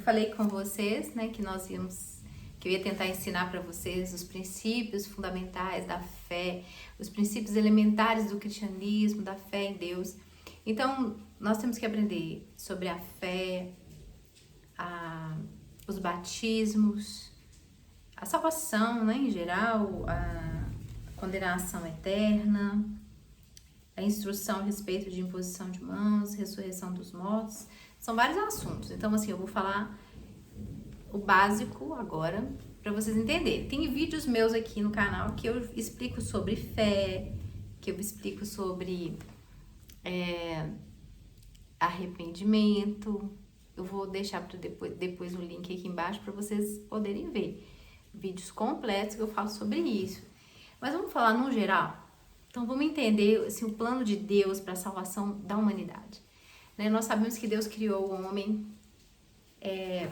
falei com vocês, né, que eu ia tentar ensinar para vocês os princípios fundamentais da fé, os princípios elementares do cristianismo, da fé em Deus. Então, nós temos que aprender sobre a fé, os batismos, a salvação, né, em geral, a condenação eterna, a instrução a respeito de imposição de mãos, ressurreição dos mortos. São vários assuntos. Então, assim, eu vou falar o básico agora para vocês entenderem. Tem vídeos meus aqui no canal que eu explico sobre fé, que eu explico sobre arrependimento. Eu vou deixar depois o link aqui embaixo para vocês poderem ver vídeos completos que eu falo sobre isso. Mas vamos falar no geral. Então vamos entender assim, o plano de Deus para a salvação da humanidade. Né? Nós sabemos que Deus criou o homem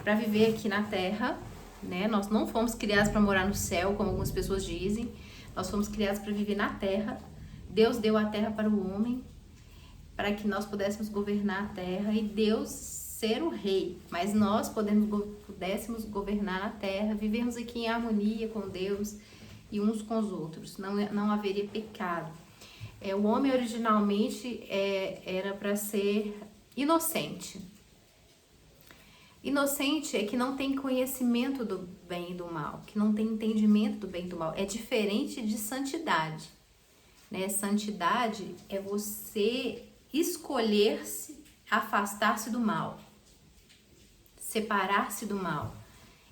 para viver aqui na Terra. Né? Nós não fomos criados para morar no céu, como algumas pessoas dizem. Nós fomos criados para viver na Terra. Deus deu a Terra para o homem, para que nós pudéssemos governar a Terra e Deus ser o rei. Mas nós pudéssemos governar a Terra, vivermos aqui em harmonia com Deus e uns com os outros. Não haveria pecado. O homem originalmente era para ser inocente. Inocente é que não tem conhecimento do bem e do mal, que não tem entendimento do bem e do mal. É diferente de santidade. Né? Santidade é você escolher-se, afastar-se do mal, separar-se do mal.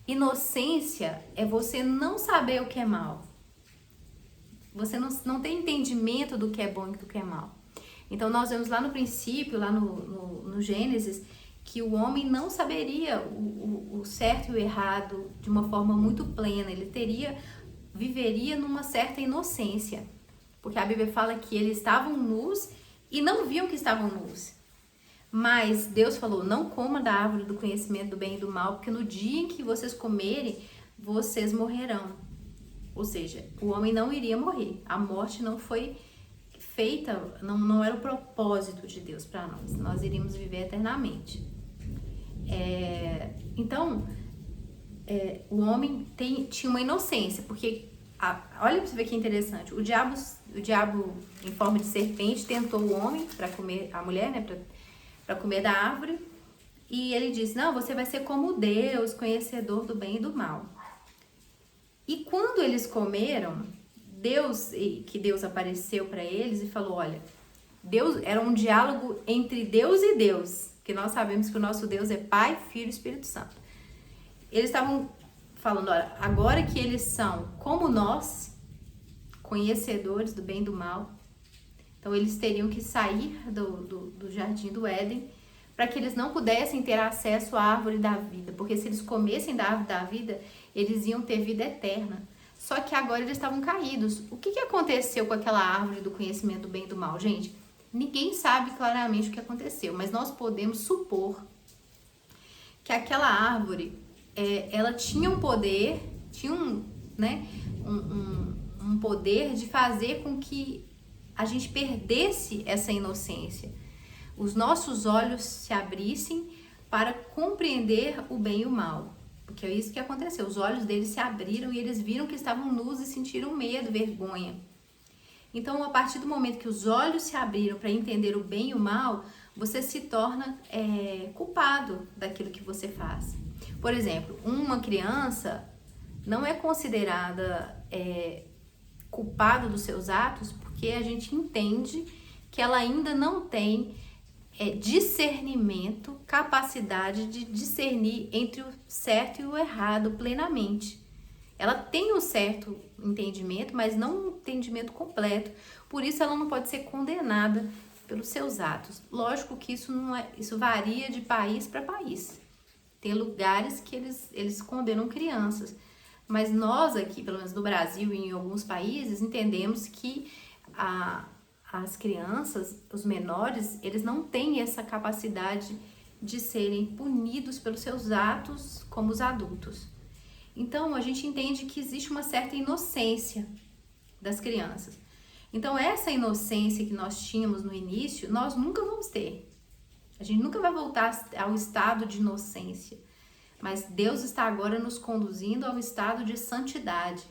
Inocência é você não saber o que é mal. Você não tem entendimento do que é bom e do que é mal. Então nós vemos lá no princípio, lá no Gênesis, que o homem não saberia o certo e o errado de uma forma muito plena. Ele viveria numa certa inocência. Porque a Bíblia fala que eles estavam nus e não viam que estavam nus. Mas Deus falou, não coma da árvore do conhecimento do bem e do mal, porque no dia em que vocês comerem, vocês morrerão. Ou seja, o homem não iria morrer. A morte não foi feita, não era o propósito de Deus para nós. Nós iríamos viver eternamente. Então, o homem tinha uma inocência, porque, olha para você ver que interessante, o diabo em forma de serpente tentou o homem para comer, a mulher, né, para comer da árvore, e ele disse, não, você vai ser como Deus, conhecedor do bem e do mal. E quando eles comeram, Deus apareceu para eles e falou, olha, Deus era um diálogo entre Deus e Deus, porque nós sabemos que o nosso Deus é Pai, Filho e Espírito Santo. Eles estavam falando, olha, agora que eles são como nós, conhecedores do bem e do mal, então eles teriam que sair do jardim do Éden para que eles não pudessem ter acesso à árvore da vida, porque se eles comessem da árvore da vida, eles iam ter vida eterna. Só que agora eles estavam caídos. O que aconteceu com aquela árvore do conhecimento do bem e do mal, gente? Ninguém sabe claramente o que aconteceu, mas nós podemos supor que aquela árvore, ela tinha um poder, um poder de fazer com que a gente perdesse essa inocência. Os nossos olhos se abrissem para compreender o bem e o mal. Porque é isso que aconteceu. Os olhos deles se abriram e eles viram que estavam nus e sentiram medo, vergonha. Então, a partir do momento que os olhos se abriram para entender o bem e o mal, você se torna culpado daquilo que você faz. Por exemplo, uma criança não é considerada culpada dos seus atos porque a gente entende que ela ainda não tem discernimento, capacidade de discernir entre o certo e o errado plenamente. Ela tem um certo entendimento, mas não um entendimento completo. Por isso ela não pode ser condenada pelos seus atos. Lógico que isso varia de país para país. Tem lugares que eles condenam crianças. Mas nós aqui, pelo menos no Brasil e em alguns países, entendemos que as crianças, os menores, eles não têm essa capacidade de serem punidos pelos seus atos como os adultos. Então, a gente entende que existe uma certa inocência das crianças. Então, essa inocência que nós tínhamos no início, nós nunca vamos ter. A gente nunca vai voltar ao estado de inocência. mas Deus está agora nos conduzindo a um estado de santidade,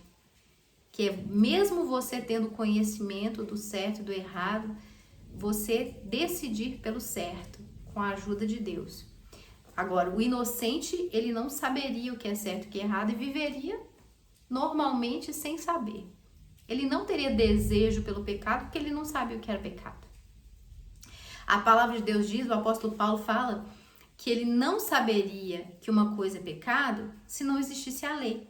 que é mesmo você tendo conhecimento do certo e do errado, você decidir pelo certo, com a ajuda de Deus. Agora, o inocente, ele não saberia o que é certo e o que é errado e viveria normalmente sem saber. Ele não teria desejo pelo pecado porque ele não sabia o que era pecado. A palavra de Deus diz, o apóstolo Paulo fala, que ele não saberia que uma coisa é pecado se não existisse a lei.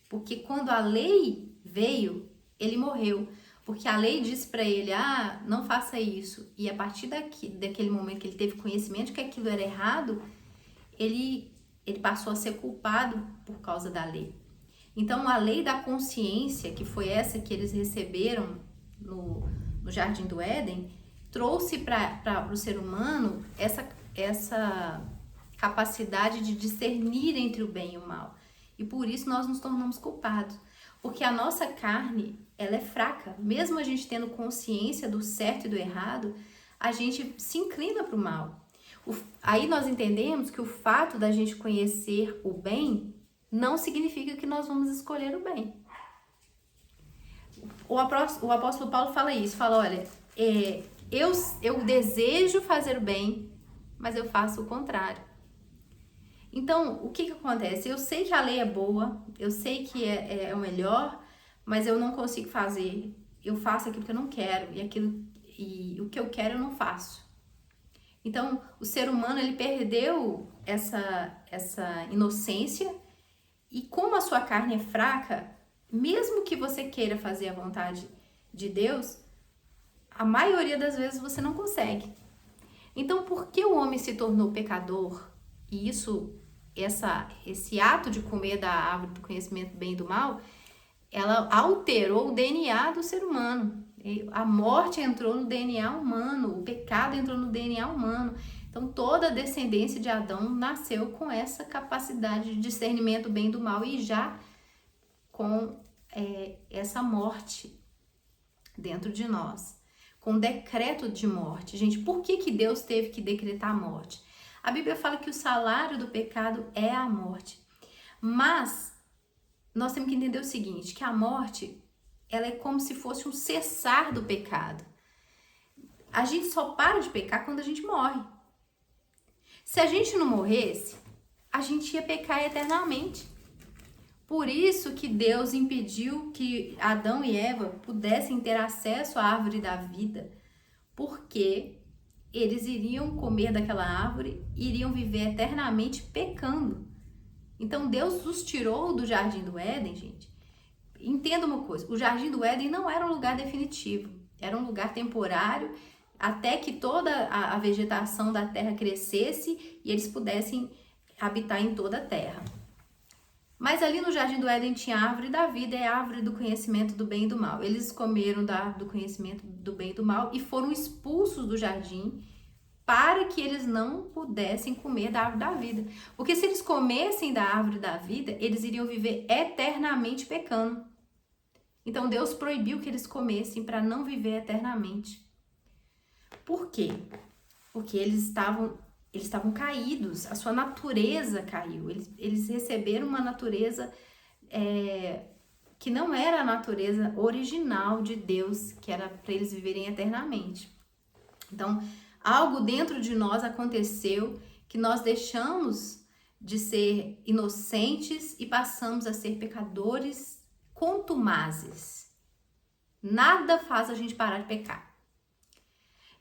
Porque quando a lei veio, ele morreu. Porque a lei disse para ele, não faça isso. E a partir daquele momento que ele teve conhecimento de que aquilo era errado, ele passou a ser culpado por causa da lei. Então, a lei da consciência, que foi essa que eles receberam no Jardim do Éden, trouxe para o ser humano essa capacidade de discernir entre o bem e o mal. E por isso nós nos tornamos culpados. Porque a nossa carne, ela é fraca. Mesmo a gente tendo consciência do certo e do errado, a gente se inclina para o mal. Aí nós entendemos que o fato da gente conhecer o bem não significa que nós vamos escolher o bem. O apóstolo Paulo fala isso, fala, olha, eu desejo fazer o bem, mas eu faço o contrário. Então, o que acontece? Eu sei que a lei é boa, eu sei que é o melhor, mas eu não consigo fazer. Eu faço aquilo que eu não quero e o que eu quero eu não faço. Então, o ser humano, ele perdeu essa inocência e como a sua carne é fraca, mesmo que você queira fazer a vontade de Deus, a maioria das vezes você não consegue. Então, por que o homem se tornou pecador? E esse ato de comer da árvore do conhecimento do bem e do mal, ela alterou o DNA do ser humano. A morte entrou no DNA humano, o pecado entrou no DNA humano. Então, toda a descendência de Adão nasceu com essa capacidade de discernimento do bem e do mal e já com essa morte dentro de nós, com decreto de morte. Gente, por que Deus teve que decretar a morte? A Bíblia fala que o salário do pecado é a morte. Mas nós temos que entender o seguinte, que a morte, ela é como se fosse um cessar do pecado. A gente só para de pecar quando a gente morre. Se a gente não morresse, a gente ia pecar eternamente. Por isso que Deus impediu que Adão e Eva pudessem ter acesso à árvore da vida, porque eles iriam comer daquela árvore e iriam viver eternamente pecando. Então Deus os tirou do Jardim do Éden, gente. Entenda uma coisa, o Jardim do Éden não era um lugar definitivo, era um lugar temporário, até que toda a vegetação da terra crescesse e eles pudessem habitar em toda a terra. Mas ali no Jardim do Éden tinha a árvore da vida e a árvore do conhecimento do bem e do mal. Eles comeram da árvore do conhecimento do bem e do mal e foram expulsos do jardim para que eles não pudessem comer da árvore da vida. Porque se eles comessem da árvore da vida, eles iriam viver eternamente pecando. Então Deus proibiu que eles comessem para não viver eternamente. Por quê? Porque eles estavam caídos, a sua natureza caiu, eles receberam uma natureza que não era a natureza original de Deus, que era para eles viverem eternamente. Então, algo dentro de nós aconteceu que nós deixamos de ser inocentes e passamos a ser pecadores contumazes. Nada faz a gente parar de pecar.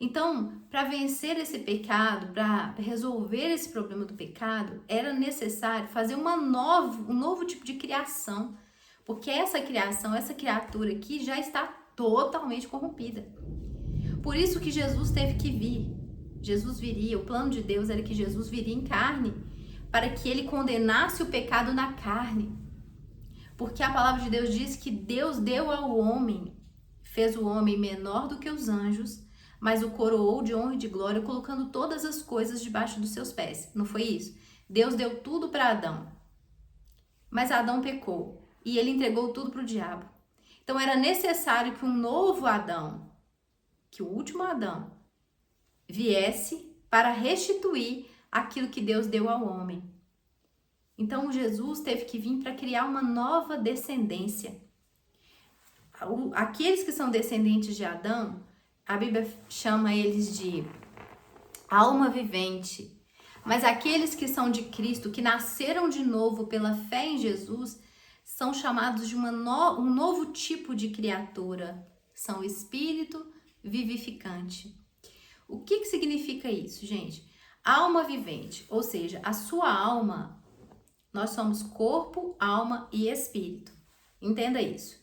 Então, para vencer esse pecado, para resolver esse problema do pecado, era necessário fazer um novo tipo de criação, porque essa criatura aqui já está totalmente corrompida. Por isso que Jesus teve que vir. Jesus viria, o plano de Deus era que Jesus viria em carne, para que ele condenasse o pecado na carne. Porque a palavra de Deus diz que Deus deu ao homem, fez o homem menor do que os anjos, mas o coroou de honra e de glória, colocando todas as coisas debaixo dos seus pés. Não foi isso? Deus deu tudo para Adão. Mas Adão pecou e ele entregou tudo para o diabo. Então era necessário que um novo Adão, que o último Adão, viesse para restituir aquilo que Deus deu ao homem. Então Jesus teve que vir para criar uma nova descendência. Aqueles que são descendentes de Adão, a Bíblia chama eles de alma vivente. Mas aqueles que são de Cristo, que nasceram de novo pela fé em Jesus, são chamados de um novo tipo de criatura. São espírito vivificante. O que significa isso, gente? Alma vivente, ou seja, a sua alma, nós somos corpo, alma e espírito. Entenda isso.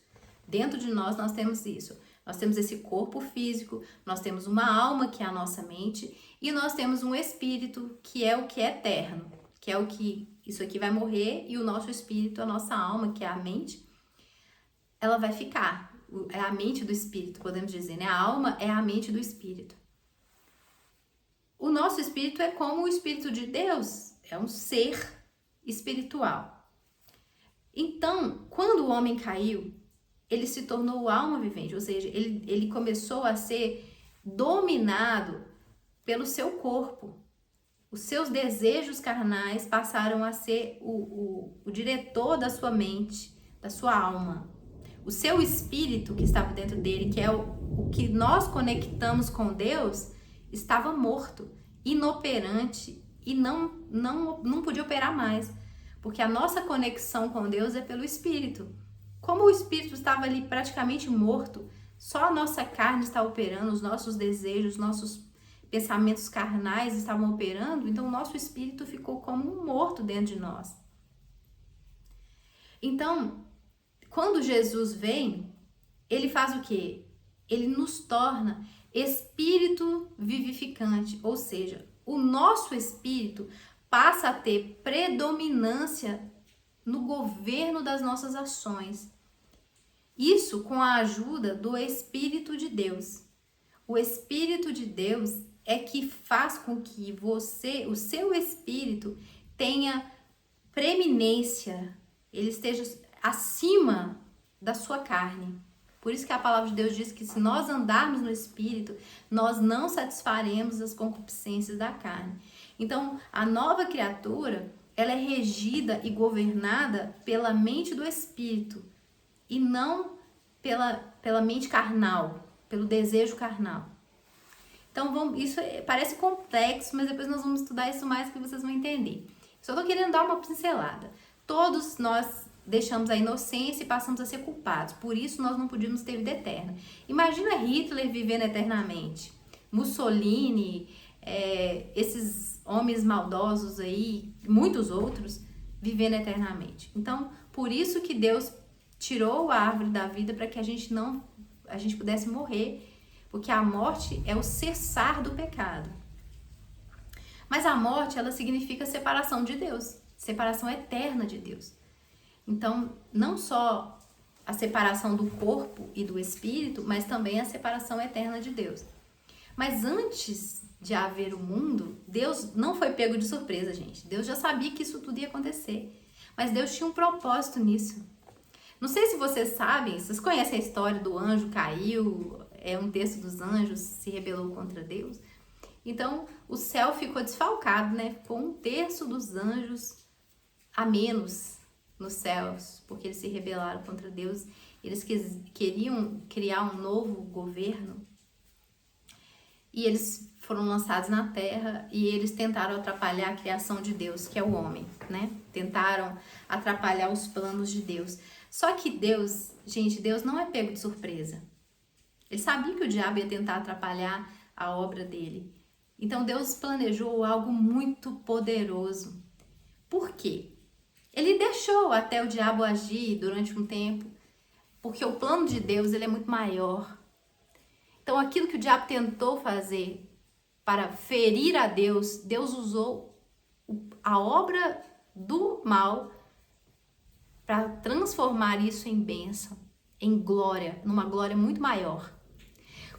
Dentro de nós temos isso. Nós temos esse corpo físico, nós temos uma alma, que é a nossa mente, e nós temos um espírito, que é o que é eterno, que é o que isso aqui vai morrer, e o nosso espírito, a nossa alma, que é a mente, ela vai ficar. É a mente do espírito, podemos dizer, né? A alma é a mente do espírito. O nosso espírito é como o espírito de Deus, é um ser espiritual. Então, quando o homem caiu, ele se tornou alma vivente, ou seja, ele começou a ser dominado pelo seu corpo. Os seus desejos carnais passaram a ser o diretor da sua mente, da sua alma. O seu espírito que estava dentro dele, que é o que nós conectamos com Deus, estava morto, inoperante e não podia operar mais, porque a nossa conexão com Deus é pelo espírito. Como o espírito estava ali praticamente morto, só a nossa carne estava operando, os nossos desejos, nossos pensamentos carnais estavam operando, então o nosso espírito ficou como um morto dentro de nós. Então, quando Jesus vem, ele faz o quê? Ele nos torna espírito vivificante, ou seja, o nosso espírito passa a ter predominância no governo das nossas ações. Isso com a ajuda do Espírito de Deus. O Espírito de Deus é que faz com que o seu espírito tenha preeminência, ele esteja acima da sua carne. Por isso que a palavra de Deus diz que se nós andarmos no Espírito, nós não satisfaremos as concupiscências da carne. Então, a nova criatura, ela é regida e governada pela mente do Espírito e não pela mente carnal, pelo desejo carnal. Então, isso parece complexo, mas depois nós vamos estudar isso mais que vocês vão entender. Só tô querendo dar uma pincelada. Todos nós deixamos a inocência e passamos a ser culpados. Por isso, nós não podíamos ter vida eterna. Imagina Hitler vivendo eternamente. Mussolini, esses homens maldosos aí, muitos outros, vivendo eternamente. Então, por isso que Deus tirou a árvore da vida para que a gente pudesse morrer, porque a morte é o cessar do pecado. Mas a morte, ela significa separação de Deus, separação eterna de Deus. Então, não só a separação do corpo e do espírito, mas também a separação eterna de Deus. Mas antes de haver o mundo, Deus não foi pego de surpresa, gente. Deus já sabia que isso tudo ia acontecer. Mas Deus tinha um propósito nisso. Não sei se vocês sabem, vocês conhecem a história do anjo caiu, um terço dos anjos se rebelou contra Deus. Então, o céu ficou desfalcado, né? Ficou um terço dos anjos a menos nos céus, porque eles se rebelaram contra Deus. Eles queriam criar um novo governo e eles foram lançados na terra e eles tentaram atrapalhar a criação de Deus, que é o homem, né? Tentaram atrapalhar os planos de Deus. Só que Deus, gente, Deus não é pego de surpresa. Ele sabia que o diabo ia tentar atrapalhar a obra dele. Então Deus planejou algo muito poderoso. Por quê? Ele deixou até o diabo agir durante um tempo, porque o plano de Deus, ele é muito maior. Então aquilo que o diabo tentou fazer para ferir a Deus, Deus usou a obra do mal para transformar isso em bênção, em glória, numa glória muito maior.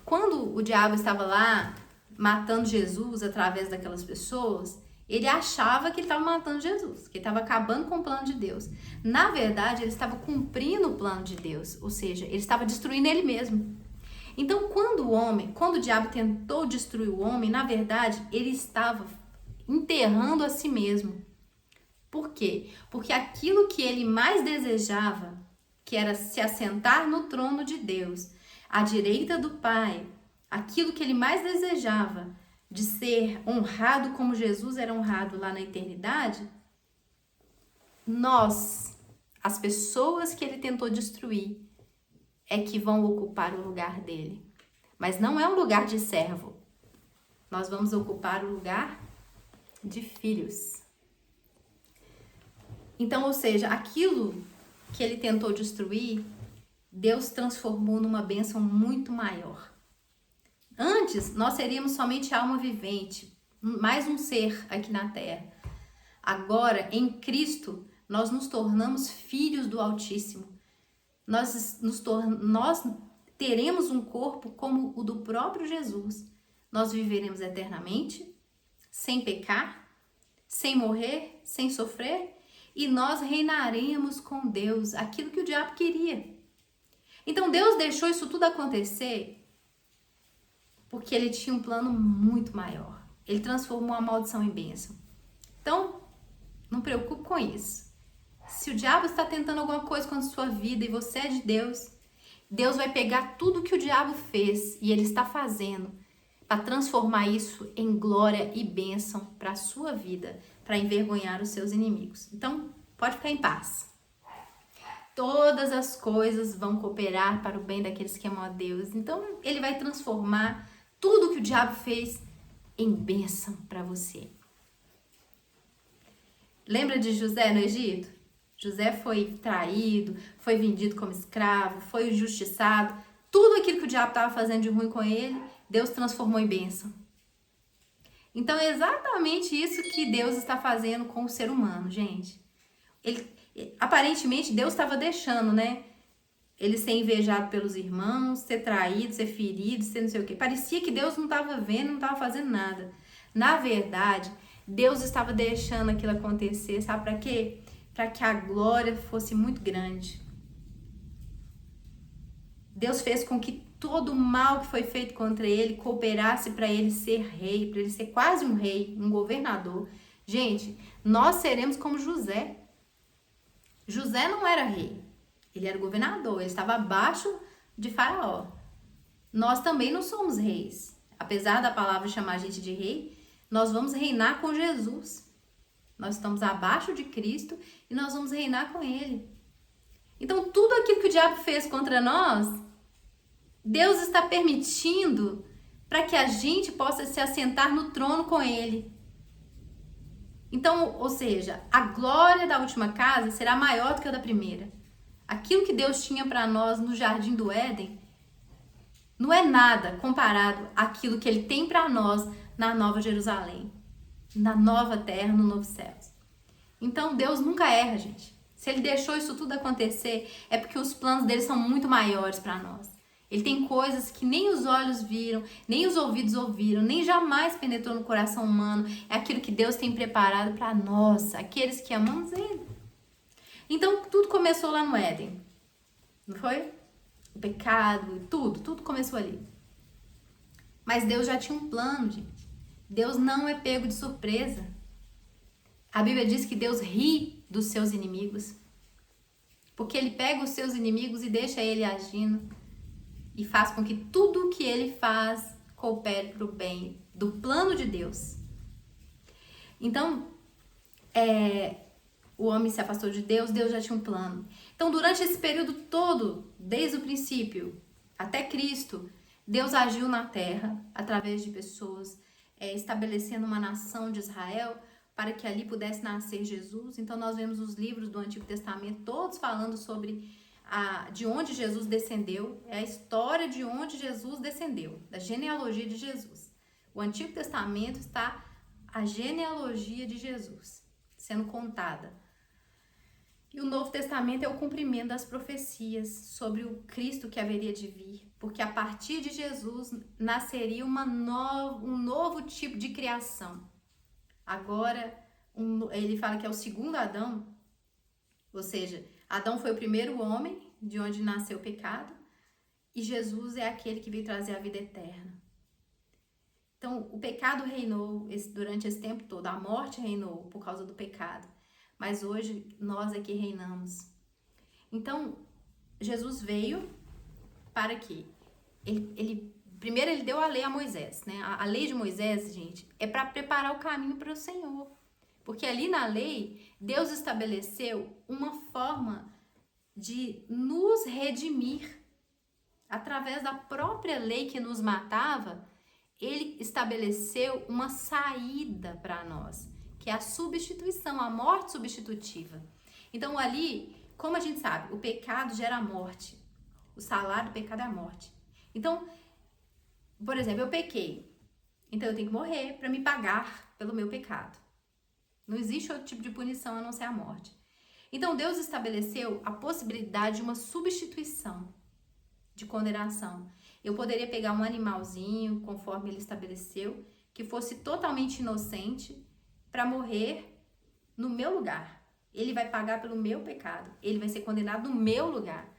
Quando o diabo estava lá matando Jesus através daquelas pessoas, ele achava que ele estava matando Jesus, que ele estava acabando com o plano de Deus. Na verdade, ele estava cumprindo o plano de Deus, ou seja, ele estava destruindo ele mesmo. Então, quando o diabo tentou destruir o homem, na verdade, ele estava enterrando a si mesmo. Por quê? Porque aquilo que ele mais desejava, que era se assentar no trono de Deus, à direita do Pai, aquilo que ele mais desejava, de ser honrado como Jesus era honrado lá na eternidade, nós, as pessoas que ele tentou destruir, é que vão ocupar o lugar dele. Mas não é um lugar de servo. Nós vamos ocupar o lugar de filhos. Então, ou seja, aquilo que ele tentou destruir, Deus transformou numa bênção muito maior. Antes, nós seríamos somente alma vivente, mais um ser aqui na terra. Agora, em Cristo, nós nos tornamos filhos do Altíssimo. Nós teremos um corpo como o do próprio Jesus. Nós viveremos eternamente, sem pecar, sem morrer, sem sofrer, e nós reinaremos com Deus, aquilo que o diabo queria. Então Deus deixou isso tudo acontecer porque ele tinha um plano muito maior. Ele transformou a maldição em bênção. Então, não preocupe com isso. Se o diabo está tentando alguma coisa contra a sua vida e você é de Deus, Deus vai pegar tudo que o diabo fez e ele está fazendo para transformar isso em glória e bênção para a sua vida, para envergonhar os seus inimigos. Então, pode ficar em paz. Todas as coisas vão cooperar para o bem daqueles que amam a Deus. Então, ele vai transformar tudo que o diabo fez em bênção para você. Lembra de José no Egito? José foi traído, foi vendido como escravo, foi injustiçado. Tudo aquilo que o diabo estava fazendo de ruim com ele, Deus transformou em bênção. Então é exatamente isso que Deus está fazendo com o ser humano, gente. Aparentemente Deus estava deixando, né? Ele ser invejado pelos irmãos, ser traído, ser ferido, ser não sei o quê. Parecia que Deus não estava vendo, não estava fazendo nada. Na verdade, Deus estava deixando aquilo acontecer, sabe para quê? Para que a glória fosse muito grande. Deus fez com que todo o mal que foi feito contra ele cooperasse para ele ser rei, para ele ser quase um rei, um governador. Gente, nós seremos como José. José não era rei, ele era governador, ele estava abaixo de Faraó. Nós também não somos reis. Apesar da palavra chamar a gente de rei, nós vamos reinar com Jesus. Nós estamos abaixo de Cristo e nós vamos reinar com ele. Então, tudo aquilo que o diabo fez contra nós, Deus está permitindo para que a gente possa se assentar no trono com ele. Então, ou seja, a glória da última casa será maior do que a da primeira. Aquilo que Deus tinha para nós no jardim do Éden não é nada comparado àquilo que ele tem para nós na Nova Jerusalém, na nova terra, no novo céu. Então, Deus nunca erra, gente. Se ele deixou isso tudo acontecer, é porque os planos dele são muito maiores para nós. Ele tem coisas que nem os olhos viram, nem os ouvidos ouviram, nem jamais penetrou no coração humano. É aquilo que Deus tem preparado para nós, aqueles que amamos ele. Então, tudo começou lá no Éden, não foi? O pecado, tudo começou ali. Mas Deus já tinha um plano, gente. Deus não é pego de surpresa. A Bíblia diz que Deus ri dos seus inimigos, porque ele pega os seus inimigos e deixa ele agindo e faz com que tudo o que ele faz coopere para o bem do plano de Deus. Então, o homem se afastou de Deus, Deus já tinha um plano. Então, durante esse período todo, desde o princípio até Cristo, Deus agiu na terra através de pessoas, estabelecendo uma nação de Israel para que ali pudesse nascer Jesus. Então, nós vemos os livros do Antigo Testamento todos falando sobre de onde Jesus descendeu, é a história de onde Jesus descendeu, da genealogia de Jesus. O Antigo Testamento está a genealogia de Jesus sendo contada. E o Novo Testamento é o cumprimento das profecias sobre o Cristo que haveria de vir, porque a partir de Jesus nasceria um novo tipo de criação. Agora, ele fala que é o segundo Adão, ou seja, Adão foi o primeiro homem de onde nasceu o pecado e Jesus é aquele que veio trazer a vida eterna. Então, o pecado reinou durante esse tempo todo, a morte reinou por causa do pecado. mas hoje nós é que reinamos. Então, Jesus veio para quê? Primeiro ele deu a lei a Moisés, né? A lei de Moisés, gente, é para preparar o caminho para o Senhor. Porque ali na lei, Deus estabeleceu uma forma de nos redimir. Através da própria lei que nos matava, ele estabeleceu uma saída para nós, que é a substituição, a morte substitutiva. Então ali, como a gente sabe, o pecado gera morte. O salário do pecado é a morte. Então, por exemplo, eu pequei. Então eu tenho que morrer para me pagar pelo meu pecado. Não existe outro tipo de punição a não ser a morte. Então Deus estabeleceu a possibilidade de uma substituição de condenação. Eu poderia pegar um animalzinho, conforme ele estabeleceu, que fosse totalmente inocente, para morrer no meu lugar. Ele vai pagar pelo meu pecado. Ele vai ser condenado no meu lugar.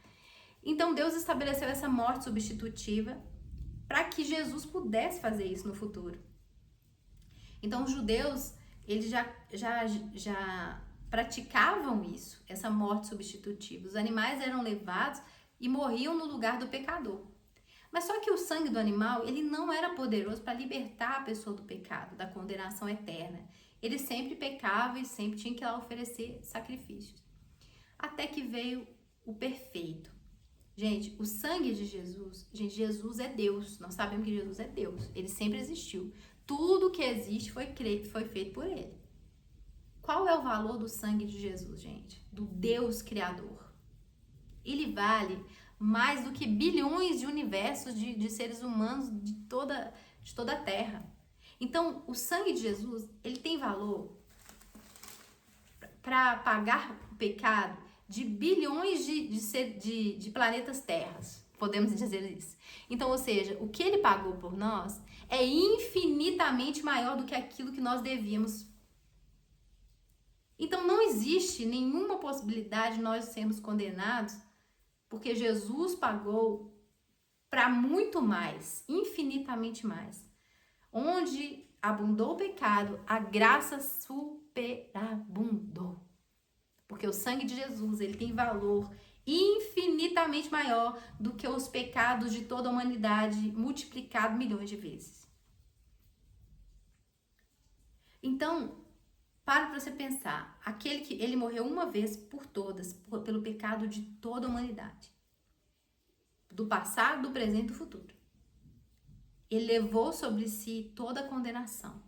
Então Deus estabeleceu essa morte substitutiva para que Jesus pudesse fazer isso no futuro. Então os judeus, eles já praticavam isso, essa morte substitutiva. Os animais eram levados e morriam no lugar do pecador. Mas só que o sangue do animal, ele não era poderoso para libertar a pessoa do pecado, da condenação eterna. Ele sempre pecava e sempre tinha que lá oferecer sacrifícios. Até que veio o perfeito. Gente, o sangue de Jesus, Jesus é Deus. Nós sabemos que Jesus é Deus. Ele sempre existiu. Tudo que existe foi feito por ele. Qual é o valor do sangue de Jesus, gente? Do Deus Criador. Ele vale mais do que bilhões de universos de seres humanos de toda a Terra. Então, o sangue de Jesus, ele tem valor para pagar o pecado de bilhões de planetas terras, podemos dizer isso. Então, ou seja, o que ele pagou por nós é infinitamente maior do que aquilo que nós devíamos. Então, não existe nenhuma possibilidade de nós sermos condenados, porque Jesus pagou para muito mais, infinitamente mais. Onde abundou o pecado, a graça superabundou. Porque o sangue de Jesus, ele tem valor infinitamente maior do que os pecados de toda a humanidade, multiplicado milhões de vezes. Então, para você pensar, aquele que ele morreu uma vez por todas, pelo pecado de toda a humanidade. Do passado, do presente e do futuro. Ele levou sobre si toda a condenação.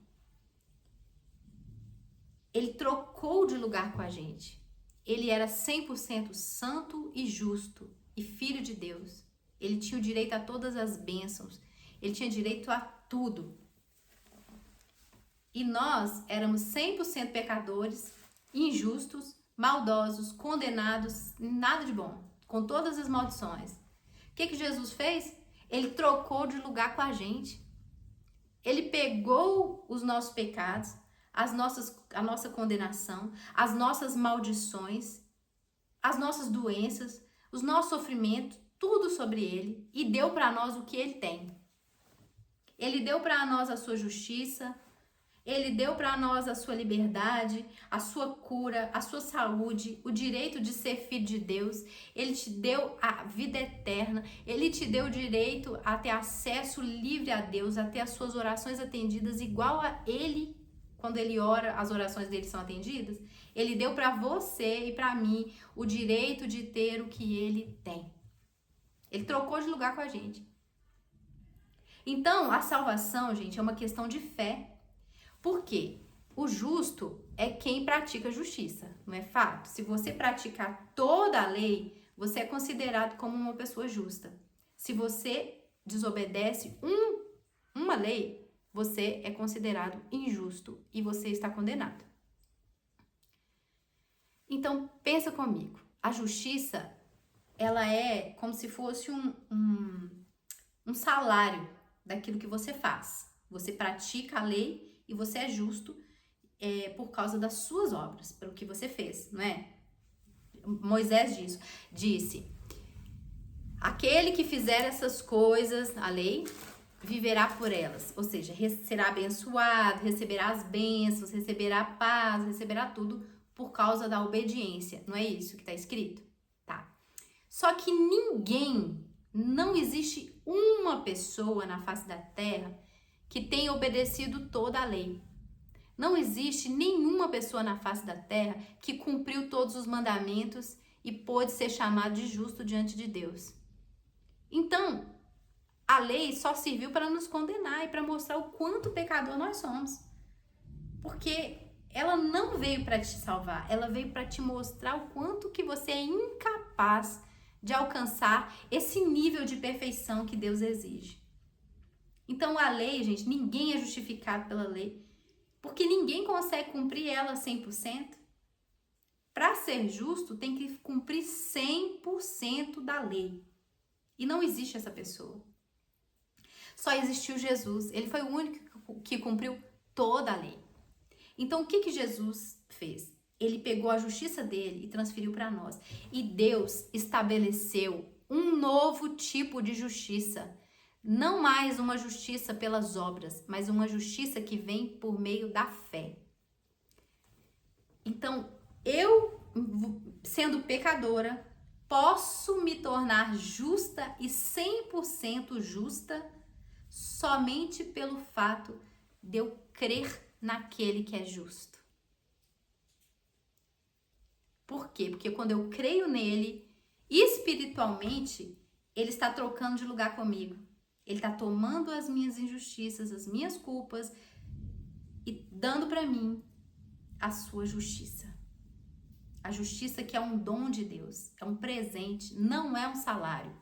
Ele trocou de lugar com a gente. Ele era 100% santo e justo e filho de Deus. Ele tinha o direito a todas as bênçãos. Ele tinha direito a tudo. E nós éramos 100% pecadores, injustos, maldosos, condenados, nada de bom, com todas as maldições. O que Jesus fez? Ele trocou de lugar com a gente. Ele pegou os nossos pecados, a nossa condenação, as nossas maldições, as nossas doenças, os nossos sofrimentos, tudo sobre ele, e deu para nós o que ele tem. Ele deu para nós a sua justiça, ele deu para nós a sua liberdade, a sua cura, a sua saúde, o direito de ser filho de Deus. Ele te deu a vida eterna. Ele te deu o direito a ter acesso livre a Deus, a ter as suas orações atendidas igual a ele. Quando ele ora, as orações dele são atendidas. Ele deu para você e para mim o direito de ter o que ele tem. Ele trocou de lugar com a gente. Então, a salvação, gente, é uma questão de fé. Por quê? O justo é quem pratica a justiça, não é fato? Se você praticar toda a lei, você é considerado como uma pessoa justa. Se você desobedece uma lei, você é considerado injusto e você está condenado. Então, pensa comigo. A justiça, ela é como se fosse um salário daquilo que você faz. Você pratica a lei e você é justo por causa das suas obras, pelo que você fez, não é? Moisés disse, aquele que fizer essas coisas, a lei, viverá por elas. Ou seja, será abençoado, receberá as bênçãos, receberá a paz, receberá tudo por causa da obediência. Não é isso que está escrito? Tá. Só que não existe uma pessoa na face da terra que tenha obedecido toda a lei. Não existe nenhuma pessoa na face da terra que cumpriu todos os mandamentos e pôde ser chamado de justo diante de Deus. Então, a lei só serviu para nos condenar e para mostrar o quanto pecador nós somos. Porque ela não veio para te salvar, ela veio para te mostrar o quanto que você é incapaz de alcançar esse nível de perfeição que Deus exige. Então, a lei, gente, ninguém é justificado pela lei, porque ninguém consegue cumprir ela 100%. Para ser justo, tem que cumprir 100% da lei. E não existe essa pessoa. Só existiu Jesus. Ele foi o único que cumpriu toda a lei. Então, o que Jesus fez? Ele pegou a justiça dele e transferiu para nós. E Deus estabeleceu um novo tipo de justiça. Não mais uma justiça pelas obras, mas uma justiça que vem por meio da fé. Então, eu, sendo pecadora, posso me tornar justa e 100% justa somente pelo fato de eu crer naquele que é justo. Por quê? Porque quando eu creio nele, espiritualmente, ele está trocando de lugar comigo. Ele está tomando as minhas injustiças, as minhas culpas e dando para mim a sua justiça. A justiça que é um dom de Deus, é um presente, não é um salário.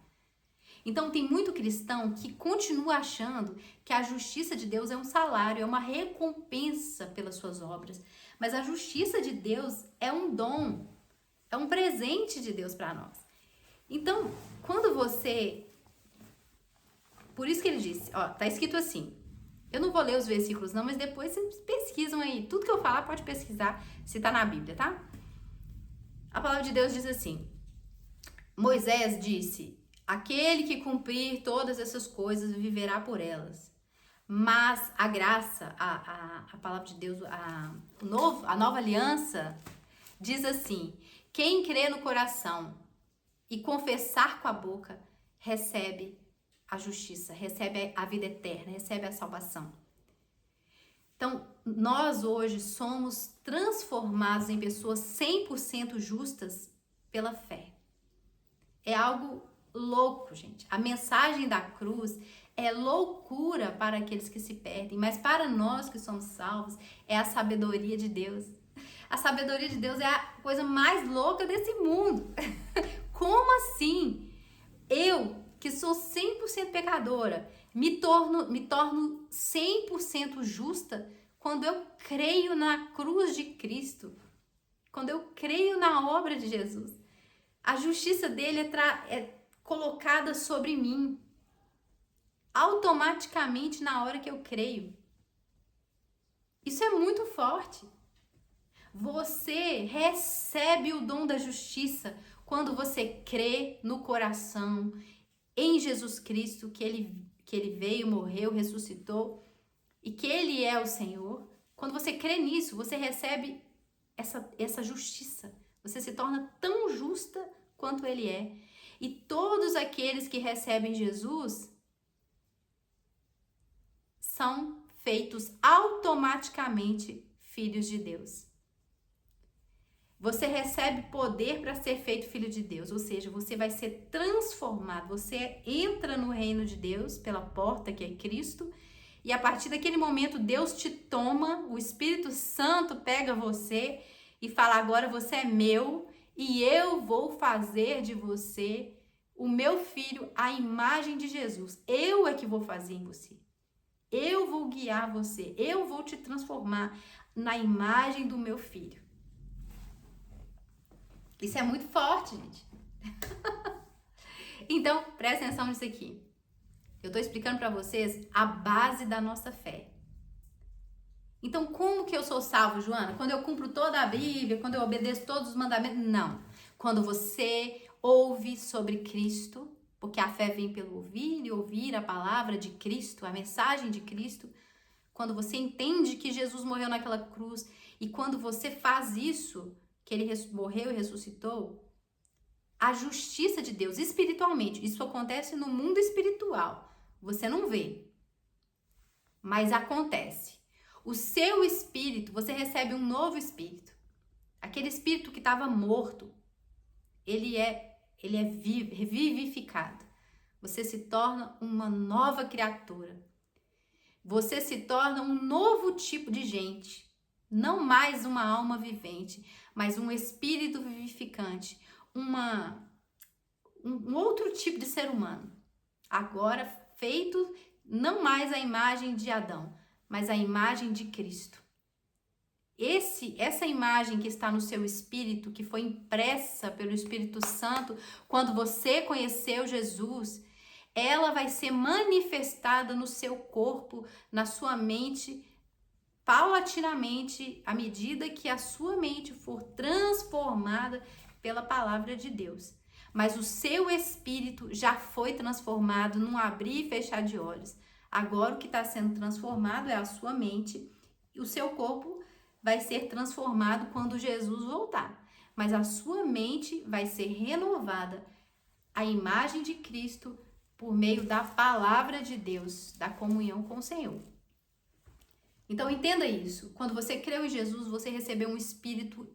Então tem muito cristão que continua achando que a justiça de Deus é um salário, é uma recompensa pelas suas obras. Mas a justiça de Deus é um dom, é um presente de Deus para nós. Então, quando você... Por isso que ele disse, ó, tá escrito assim. Eu não vou ler os versículos não, mas depois vocês pesquisam aí. Tudo que eu falar pode pesquisar se tá na Bíblia, tá? A palavra de Deus diz assim. Moisés disse, aquele que cumprir todas essas coisas viverá por elas. Mas a graça, a palavra de Deus, a nova aliança diz assim, quem crê no coração e confessar com a boca recebe a justiça, recebe a vida eterna, recebe a salvação. Então, nós hoje somos transformados em pessoas 100% justas pela fé. É algo louco, gente. A mensagem da cruz é loucura para aqueles que se perdem, mas para nós que somos salvos, é a sabedoria de Deus. A sabedoria de Deus é a coisa mais louca desse mundo. Como assim? Eu, que sou 100% pecadora, me torno 100% justa quando eu creio na cruz de Cristo, quando eu creio na obra de Jesus. A justiça dele é colocada sobre mim, automaticamente na hora que eu creio. Isso é muito forte. Você recebe o dom da justiça quando você crê no coração em Jesus Cristo, que ele veio, morreu, ressuscitou e que ele é o Senhor. Quando você crê nisso, você recebe essa justiça. Você se torna tão justa quanto ele é. E todos aqueles que recebem Jesus são feitos automaticamente filhos de Deus. Você recebe poder para ser feito filho de Deus, ou seja, você vai ser transformado, você entra no reino de Deus pela porta que é Cristo, e a partir daquele momento Deus te toma, o Espírito Santo pega você e fala, agora você é meu e eu vou fazer de você o meu filho, a imagem de Jesus. Eu é que vou fazer em você. Eu vou guiar você, eu vou te transformar na imagem do meu filho. Isso é muito forte, gente. Então, presta atenção nisso aqui. Eu tô explicando para vocês a base da nossa fé. Então, como que eu sou salvo, Joana? Quando eu cumpro toda a Bíblia, quando eu obedeço todos os mandamentos? Não. Quando você ouve sobre Cristo, porque a fé vem pelo ouvir e ouvir a palavra de Cristo, a mensagem de Cristo. Quando você entende que Jesus morreu naquela cruz e quando você faz isso, que ele morreu e ressuscitou, a justiça de Deus espiritualmente, isso acontece no mundo espiritual, você não vê, mas acontece. O seu espírito, você recebe um novo espírito. Aquele espírito que estava morto, ele é vivificado. Você se torna uma nova criatura. Você se torna um novo tipo de gente. Não mais uma alma vivente, mas um espírito vivificante. Um outro tipo de ser humano. Agora feito não mais a imagem de Adão, mas a imagem de Cristo. Essa imagem que está no seu espírito, que foi impressa pelo Espírito Santo quando você conheceu Jesus, ela vai ser manifestada no seu corpo, na sua mente, paulatinamente, à medida que a sua mente for transformada pela palavra de Deus. Mas o seu espírito já foi transformado num abrir e fechar de olhos. Agora o que está sendo transformado é a sua mente e o seu corpo vai ser transformado quando Jesus voltar. Mas a sua mente vai ser renovada à imagem de Cristo por meio da palavra de Deus, da comunhão com o Senhor. Então entenda isso. Quando você creu em Jesus, você recebeu um espírito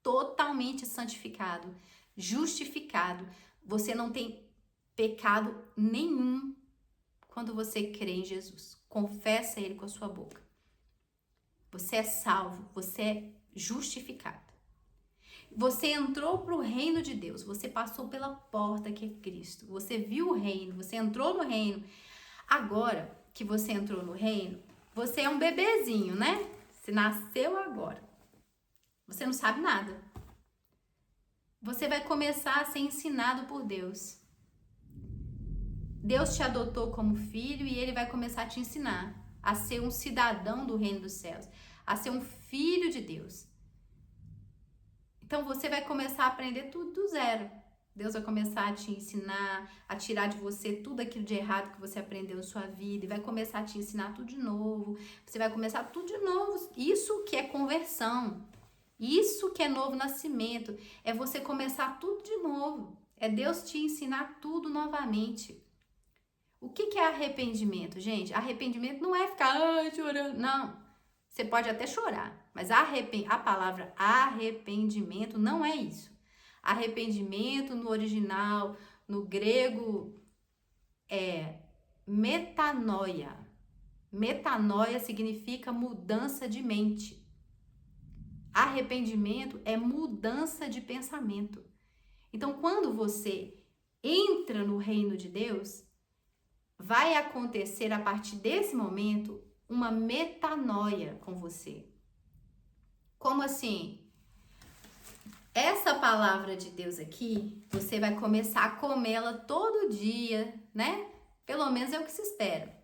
totalmente santificado, justificado. Você não tem pecado nenhum quando você crê em Jesus. Confessa ele com a sua boca. Você é salvo, você é justificado. Você entrou para o reino de Deus, você passou pela porta que é Cristo. Você viu o reino, você entrou no reino. Agora que você entrou no reino, você é um bebezinho, né? Você nasceu agora. Você não sabe nada. Você vai começar a ser ensinado por Deus. Deus te adotou como filho e ele vai começar a te ensinar a ser um cidadão do reino dos céus, a ser um filho de Deus. Então você vai começar a aprender tudo do zero. Deus vai começar a te ensinar, a tirar de você tudo aquilo de errado que você aprendeu na sua vida e vai começar a te ensinar tudo de novo. Você vai começar tudo de novo. Isso que é conversão. Isso que é novo nascimento. É você começar tudo de novo. É Deus te ensinar tudo novamente. O que é arrependimento, gente? Arrependimento não é ficar chorando. Não. Você pode até chorar, mas a palavra arrependimento não é isso. Arrependimento no original, no grego, é metanoia. Metanoia significa mudança de mente. Arrependimento é mudança de pensamento. Então, quando você entra no reino de Deus, vai acontecer a partir desse momento uma metanoia com você. Como assim? Essa palavra de Deus aqui, você vai começar a comê-la todo dia, né? Pelo menos é o que se espera.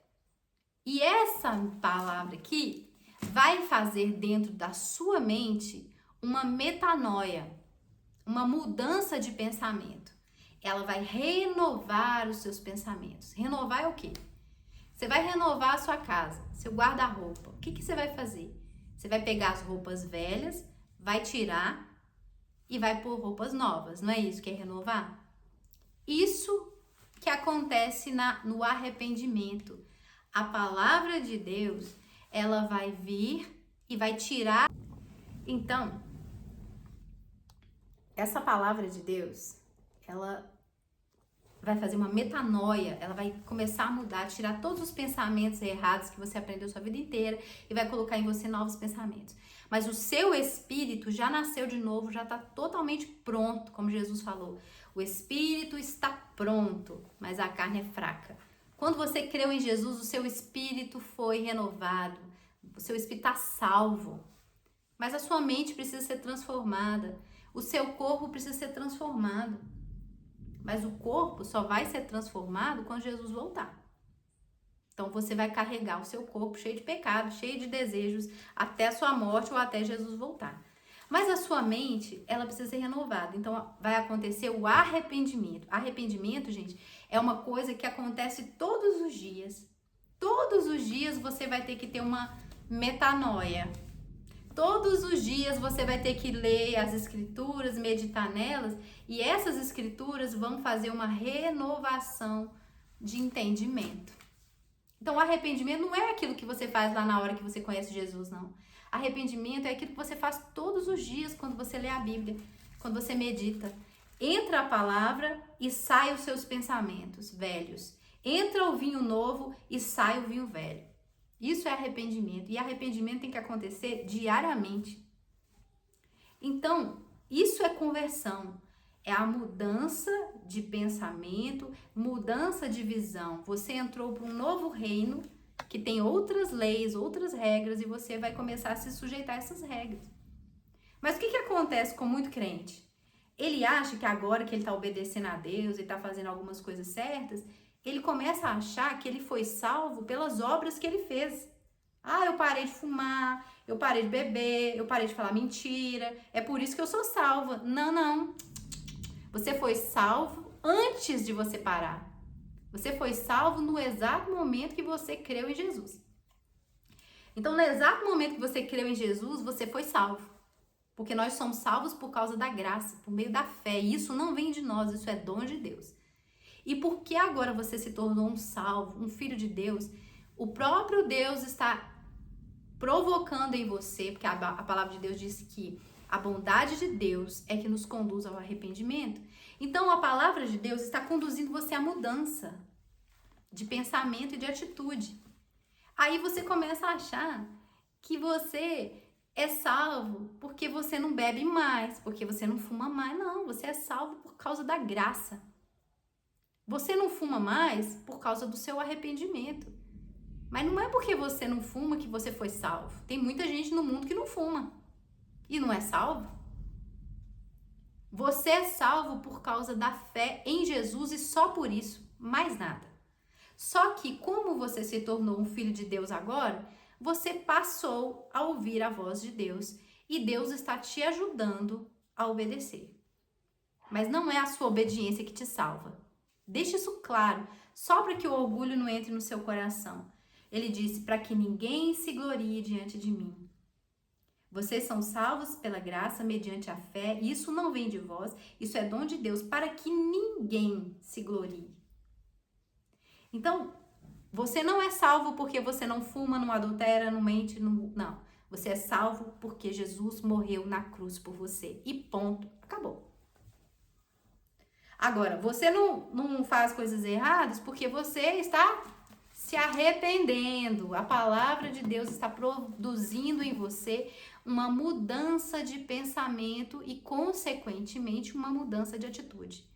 E essa palavra aqui vai fazer dentro da sua mente uma metanoia, uma mudança de pensamento. Ela vai renovar os seus pensamentos. Renovar é o quê? Você vai renovar a sua casa, seu guarda-roupa. O que você vai fazer? Você vai pegar as roupas velhas, vai tirar e vai pôr roupas novas. Não é isso que é renovar? Isso que acontece no arrependimento. A palavra de Deus, ela vai vir e vai tirar. Então, essa palavra de Deus, ela vai fazer uma metanoia, ela vai começar a mudar, tirar todos os pensamentos errados que você aprendeu sua vida inteira e vai colocar em você novos pensamentos. Mas o seu espírito já nasceu de novo, já está totalmente pronto, como Jesus falou. O espírito está pronto, mas a carne é fraca. Quando você creu em Jesus, o seu espírito foi renovado, o seu espírito está salvo. Mas a sua mente precisa ser transformada, o seu corpo precisa ser transformado. Mas o corpo só vai ser transformado quando Jesus voltar. Então você vai carregar o seu corpo cheio de pecado, cheio de desejos, até a sua morte ou até Jesus voltar. Mas a sua mente, ela precisa ser renovada. Então vai acontecer o arrependimento. Arrependimento, gente, é uma coisa que acontece todos os dias. Todos os dias você vai ter que ter uma metanoia. Todos os dias você vai ter que ler as escrituras, meditar nelas, e essas escrituras vão fazer uma renovação de entendimento. Então, arrependimento não é aquilo que você faz lá na hora que você conhece Jesus, não. Arrependimento é aquilo que você faz todos os dias quando você lê a Bíblia, quando você medita. Entra a palavra e sai os seus pensamentos velhos. Entra o vinho novo e sai o vinho velho. Isso é arrependimento. E arrependimento tem que acontecer diariamente. Então, isso é conversão. É a mudança de pensamento, mudança de visão. Você entrou para um novo reino que tem outras leis, outras regras, e você vai começar a se sujeitar a essas regras. Mas o que acontece com muito crente? Ele acha que agora que ele está obedecendo a Deus e está fazendo algumas coisas certas, ele começa a achar que ele foi salvo pelas obras que ele fez. Ah, eu parei de fumar, eu parei de beber, eu parei de falar mentira, é por isso que eu sou salva. Não, não. Você foi salvo antes de você parar. Você foi salvo no exato momento que você creu em Jesus. Então, no exato momento que você creu em Jesus, você foi salvo. Porque nós somos salvos por causa da graça, por meio da fé. E isso não vem de nós, isso é dom de Deus. E porque agora você se tornou um salvo, um filho de Deus, o próprio Deus está provocando em você, porque a palavra de Deus diz que a bondade de Deus é que nos conduz ao arrependimento. Então, a palavra de Deus está conduzindo você à mudança de pensamento e de atitude. Aí você começa a achar que você é salvo porque você não bebe mais, porque você não fuma mais. Não, você é salvo por causa da graça. Você não fuma mais por causa do seu arrependimento. Mas não é porque você não fuma que você foi salvo. Tem muita gente no mundo que não fuma e não é salvo. Você é salvo por causa da fé em Jesus e só por isso, mais nada. Só que como você se tornou um filho de Deus agora, você passou a ouvir a voz de Deus e Deus está te ajudando a obedecer. Mas não é a sua obediência que te salva. Deixe isso claro, só para que o orgulho não entre no seu coração. Ele disse, para que ninguém se glorie diante de mim. Vocês são salvos pela graça, mediante a fé. Isso não vem de vós, isso é dom de Deus, para que ninguém se glorie. Então, você não é salvo porque você não fuma, não adultera, não mente, não. Você é salvo porque Jesus morreu na cruz por você. E ponto. Acabou. Agora, você não faz coisas erradas porque você está se arrependendo. A palavra de Deus está produzindo em você uma mudança de pensamento e, consequentemente, uma mudança de atitude.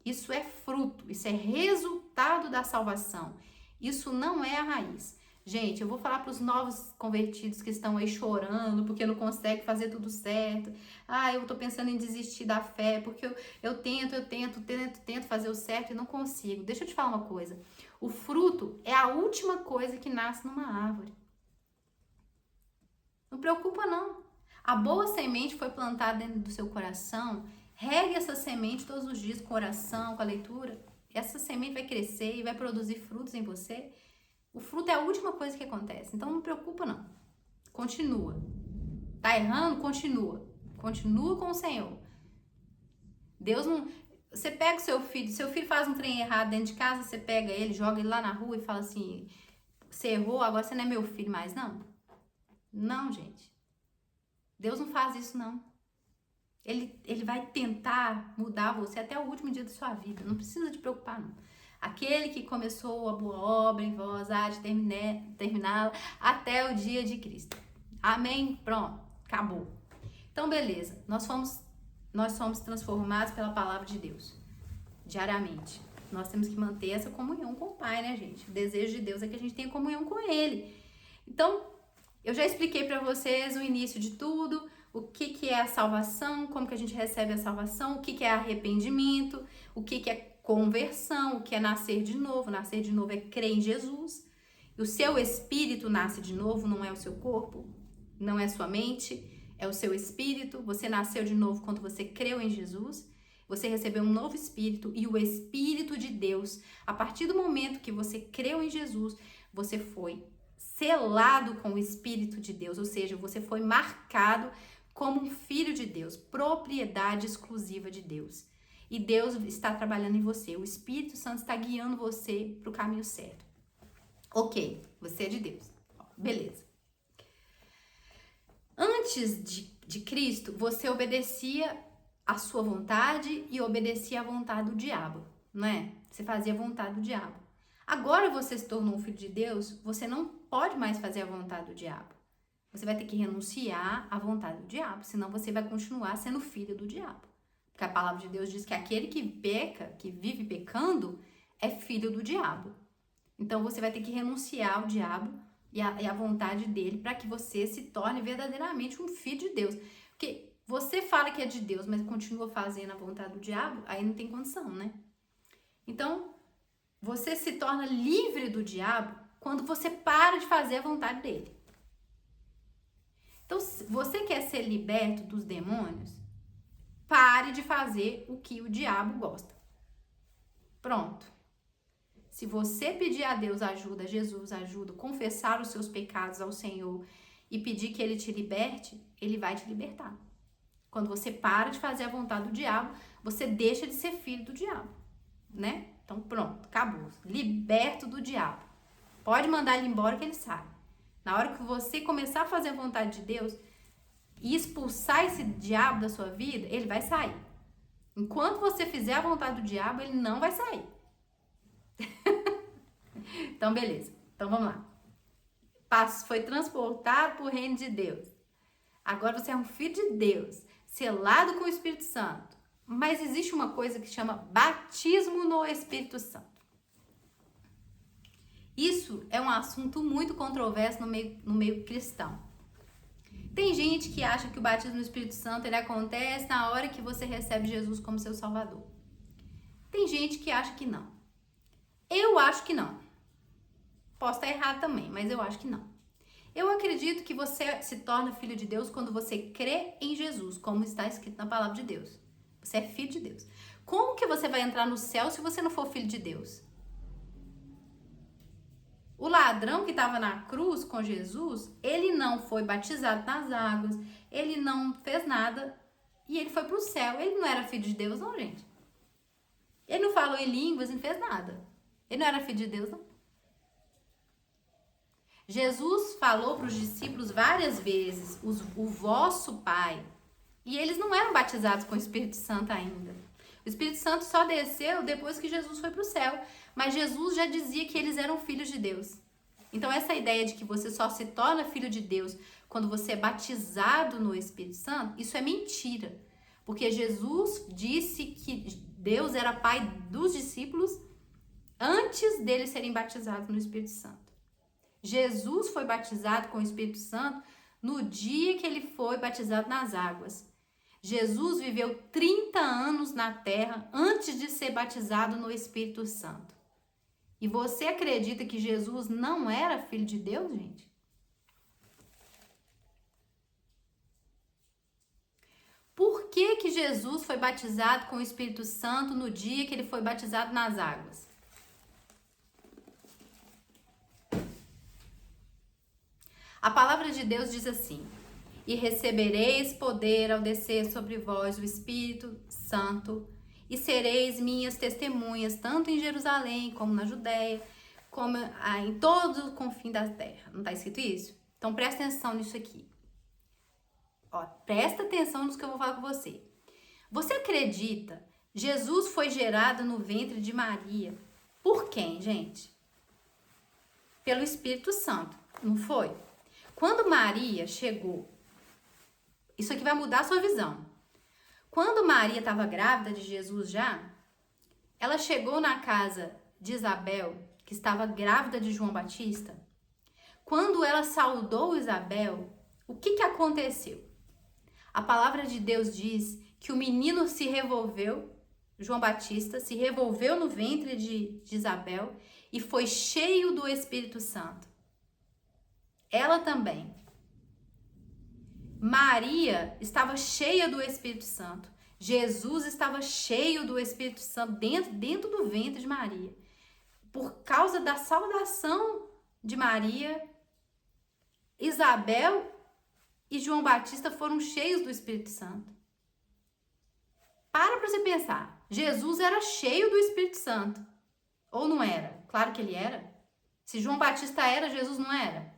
Isso é fruto, isso é resultado da salvação. Isso não é a raiz. Gente, eu vou falar para os novos convertidos que estão aí chorando porque não conseguem fazer tudo certo. Ah, eu tô pensando em desistir da fé porque eu tento fazer o certo e não consigo. Deixa eu te falar uma coisa. O fruto é a última coisa que nasce numa árvore. Não preocupa, não. A boa semente foi plantada dentro do seu coração. Regue essa semente todos os dias com oração, com a leitura. Essa semente vai crescer e vai produzir frutos em você. O fruto é a última coisa que acontece. Então não preocupa, não. Continua. Tá errando? Continua. Continua com o Senhor. Deus não... Você pega o seu filho faz um trem errado dentro de casa, você pega ele, joga ele lá na rua e fala assim, você errou, agora você não é meu filho mais, não. Não, gente. Deus não faz isso, não. Ele vai tentar mudar você até o último dia da sua vida. Não precisa te preocupar, não. Aquele que começou a boa obra em vós, há de terminá-la até o dia de Cristo. Amém? Pronto. Acabou. Então, beleza. Nós somos transformados pela palavra de Deus. Diariamente. Nós temos que manter essa comunhão com o Pai, né, gente? O desejo de Deus é que a gente tenha comunhão com Ele. Então, eu já expliquei para vocês o início de tudo, o que é a salvação, como que a gente recebe a salvação, o que é arrependimento, o que é conversão, o que é nascer de novo. Nascer de novo é crer em Jesus. O seu espírito nasce de novo, não é o seu corpo, não é sua mente, é o seu espírito. Você nasceu de novo quando você creu em Jesus. Você recebeu um novo espírito e o Espírito de Deus, a partir do momento que você creu em Jesus, você foi selado com o Espírito de Deus, ou seja, você foi marcado como um filho de Deus, propriedade exclusiva de Deus. E Deus está trabalhando em você, o Espírito Santo está guiando você para o caminho certo. Ok, você é de Deus. Beleza. Antes de Cristo, você obedecia à sua vontade e obedecia à vontade do diabo, não é? Você fazia a vontade do diabo. Agora você se tornou um filho de Deus, você não pode mais fazer a vontade do diabo. Você vai ter que renunciar à vontade do diabo, senão você vai continuar sendo filho do diabo. Porque a palavra de Deus diz que aquele que peca, que vive pecando, é filho do diabo. Então você vai ter que renunciar ao diabo e à vontade dele para que você se torne verdadeiramente um filho de Deus. Porque você fala que é de Deus, mas continua fazendo a vontade do diabo, aí não tem condição, né? Então, você se torna livre do diabo quando você para de fazer a vontade dele. Então, se você quer ser liberto dos demônios, pare de fazer o que o diabo gosta. Pronto. Se você pedir a Deus ajuda, a Jesus ajuda, confessar os seus pecados ao Senhor e pedir que Ele te liberte, Ele vai te libertar. Quando você para de fazer a vontade do diabo, você deixa de ser filho do diabo, né? Então pronto, acabou. Liberto do diabo. Pode mandar ele embora que ele sai. Na hora que você começar a fazer a vontade de Deus e expulsar esse diabo da sua vida, ele vai sair. Enquanto você fizer a vontade do diabo, ele não vai sair. Então, beleza. Então, vamos lá. Foi transportado para o reino de Deus. Agora você é um filho de Deus, selado com o Espírito Santo. Mas existe uma coisa que chama batismo no Espírito Santo. Isso é um assunto muito controverso no meio cristão. Tem gente que acha que o batismo no Espírito Santo ele acontece na hora que você recebe Jesus como seu Salvador. Tem gente que acha que não. Eu acho que não. Posso estar errado também, mas eu acho que não. Eu acredito que você se torna filho de Deus quando você crê em Jesus, como está escrito na palavra de Deus. Você é filho de Deus. Como que você vai entrar no céu se você não for filho de Deus? O ladrão que estava na cruz com Jesus, ele não foi batizado nas águas, ele não fez nada e ele foi para o céu. Ele não era filho de Deus, não, gente. Ele não falou em línguas, não fez nada. Ele não era filho de Deus, não. Jesus falou para os discípulos várias vezes, o vosso Pai. E eles não eram batizados com o Espírito Santo ainda. O Espírito Santo só desceu depois que Jesus foi para o céu. Mas Jesus já dizia que eles eram filhos de Deus. Então essa ideia de que você só se torna filho de Deus quando você é batizado no Espírito Santo, isso é mentira. Porque Jesus disse que Deus era pai dos discípulos antes deles serem batizados no Espírito Santo. Jesus foi batizado com o Espírito Santo no dia que ele foi batizado nas águas. Jesus viveu 30 anos na terra antes de ser batizado no Espírito Santo. E você acredita que Jesus não era filho de Deus, gente? Por que Jesus foi batizado com o Espírito Santo no dia que ele foi batizado nas águas? A palavra de Deus diz assim: e recebereis poder ao descer sobre vós o Espírito Santo, e sereis minhas testemunhas, tanto em Jerusalém, como na Judéia, como em todo o confim da terra. Não está escrito isso? Então presta atenção nisso aqui. Ó, presta atenção no que eu vou falar com você. Você acredita? Jesus foi gerado no ventre de Maria. Por quem, gente? Pelo Espírito Santo, não foi? Quando Maria chegou, isso aqui vai mudar a sua visão. Quando Maria estava grávida de Jesus já, ela chegou na casa de Isabel, que estava grávida de João Batista. Quando ela saudou Isabel, o que aconteceu? A palavra de Deus diz que o menino se revolveu, João Batista, se revolveu no ventre de Isabel e foi cheio do Espírito Santo. Ela também. Maria estava cheia do Espírito Santo. Jesus estava cheio do Espírito Santo dentro do ventre de Maria. Por causa da saudação de Maria, Isabel e João Batista foram cheios do Espírito Santo. Para você pensar. Jesus era cheio do Espírito Santo. Ou não era? Claro que ele era. Se João Batista era, Jesus não era.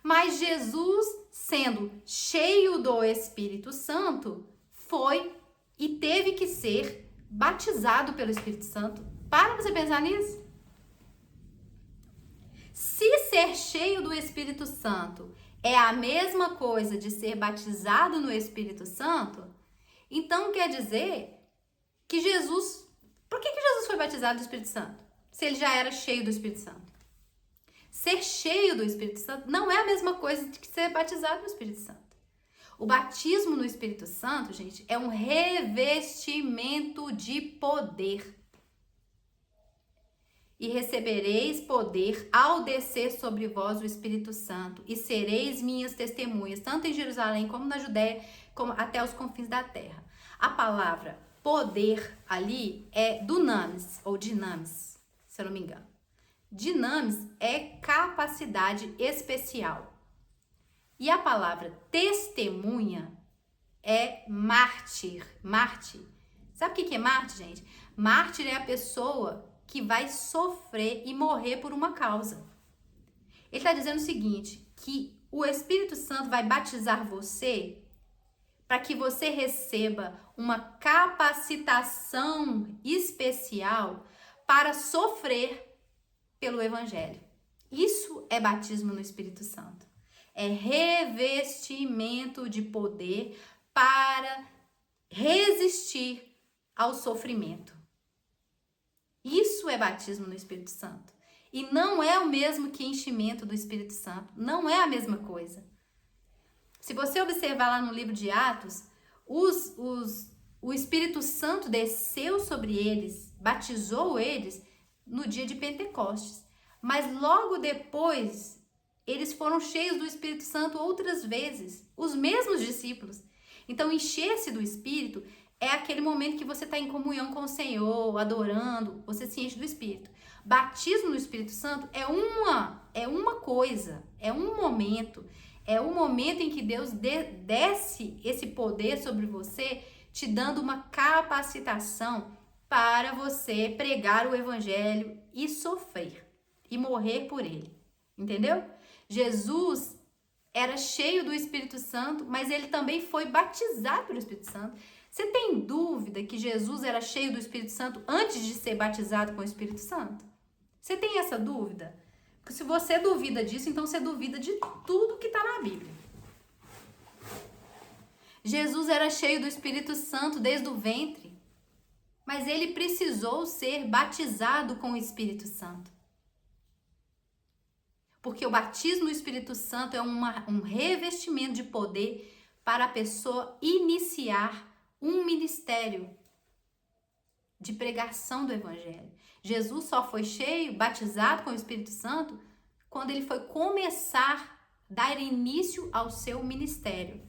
Mas Jesus, sendo cheio do Espírito Santo, foi e teve que ser batizado pelo Espírito Santo. Para você pensar nisso. Se ser cheio do Espírito Santo é a mesma coisa de ser batizado no Espírito Santo, então quer dizer que Jesus... Por que Jesus foi batizado do Espírito Santo? Se ele já era cheio do Espírito Santo. Ser cheio do Espírito Santo não é a mesma coisa de que ser batizado no Espírito Santo. O batismo no Espírito Santo, gente, é um revestimento de poder. E recebereis poder ao descer sobre vós o Espírito Santo, e sereis minhas testemunhas, tanto em Jerusalém como na Judéia, como até os confins da terra. A palavra poder ali é dunamis, ou dinamis, se eu não me engano. Dinamis é capacidade especial. E a palavra testemunha é mártir. Mártir. Sabe o que é mártir, gente? Mártir é a pessoa que vai sofrer e morrer por uma causa. Ele está dizendo o seguinte, que o Espírito Santo vai batizar você para que você receba uma capacitação especial para sofrer pelo Evangelho. Isso é batismo no Espírito Santo. É revestimento de poder para resistir ao sofrimento. Isso é batismo no Espírito Santo. E não é o mesmo que enchimento do Espírito Santo. Não é a mesma coisa. Se você observar lá no livro de Atos, o Espírito Santo desceu sobre eles, batizou eles no dia de Pentecostes. Mas logo depois, eles foram cheios do Espírito Santo outras vezes. Os mesmos discípulos. Então, encher-se do Espírito é aquele momento que você está em comunhão com o Senhor, adorando, você se enche do Espírito. Batismo no Espírito Santo é uma coisa, é um momento em que Deus desce esse poder sobre você, te dando uma capacitação para você pregar o Evangelho e sofrer, e morrer por ele, entendeu? Jesus era cheio do Espírito Santo, mas ele também foi batizado pelo Espírito Santo. Você tem dúvida que Jesus era cheio do Espírito Santo antes de ser batizado com o Espírito Santo? Você tem essa dúvida? Porque se você duvida disso, então você duvida de tudo que está na Bíblia. Jesus era cheio do Espírito Santo desde o ventre, mas ele precisou ser batizado com o Espírito Santo. Porque o batismo no Espírito Santo é um revestimento de poder para a pessoa iniciar um ministério de pregação do Evangelho. Jesus só foi cheio, batizado com o Espírito Santo, quando ele foi começar a dar início ao seu ministério.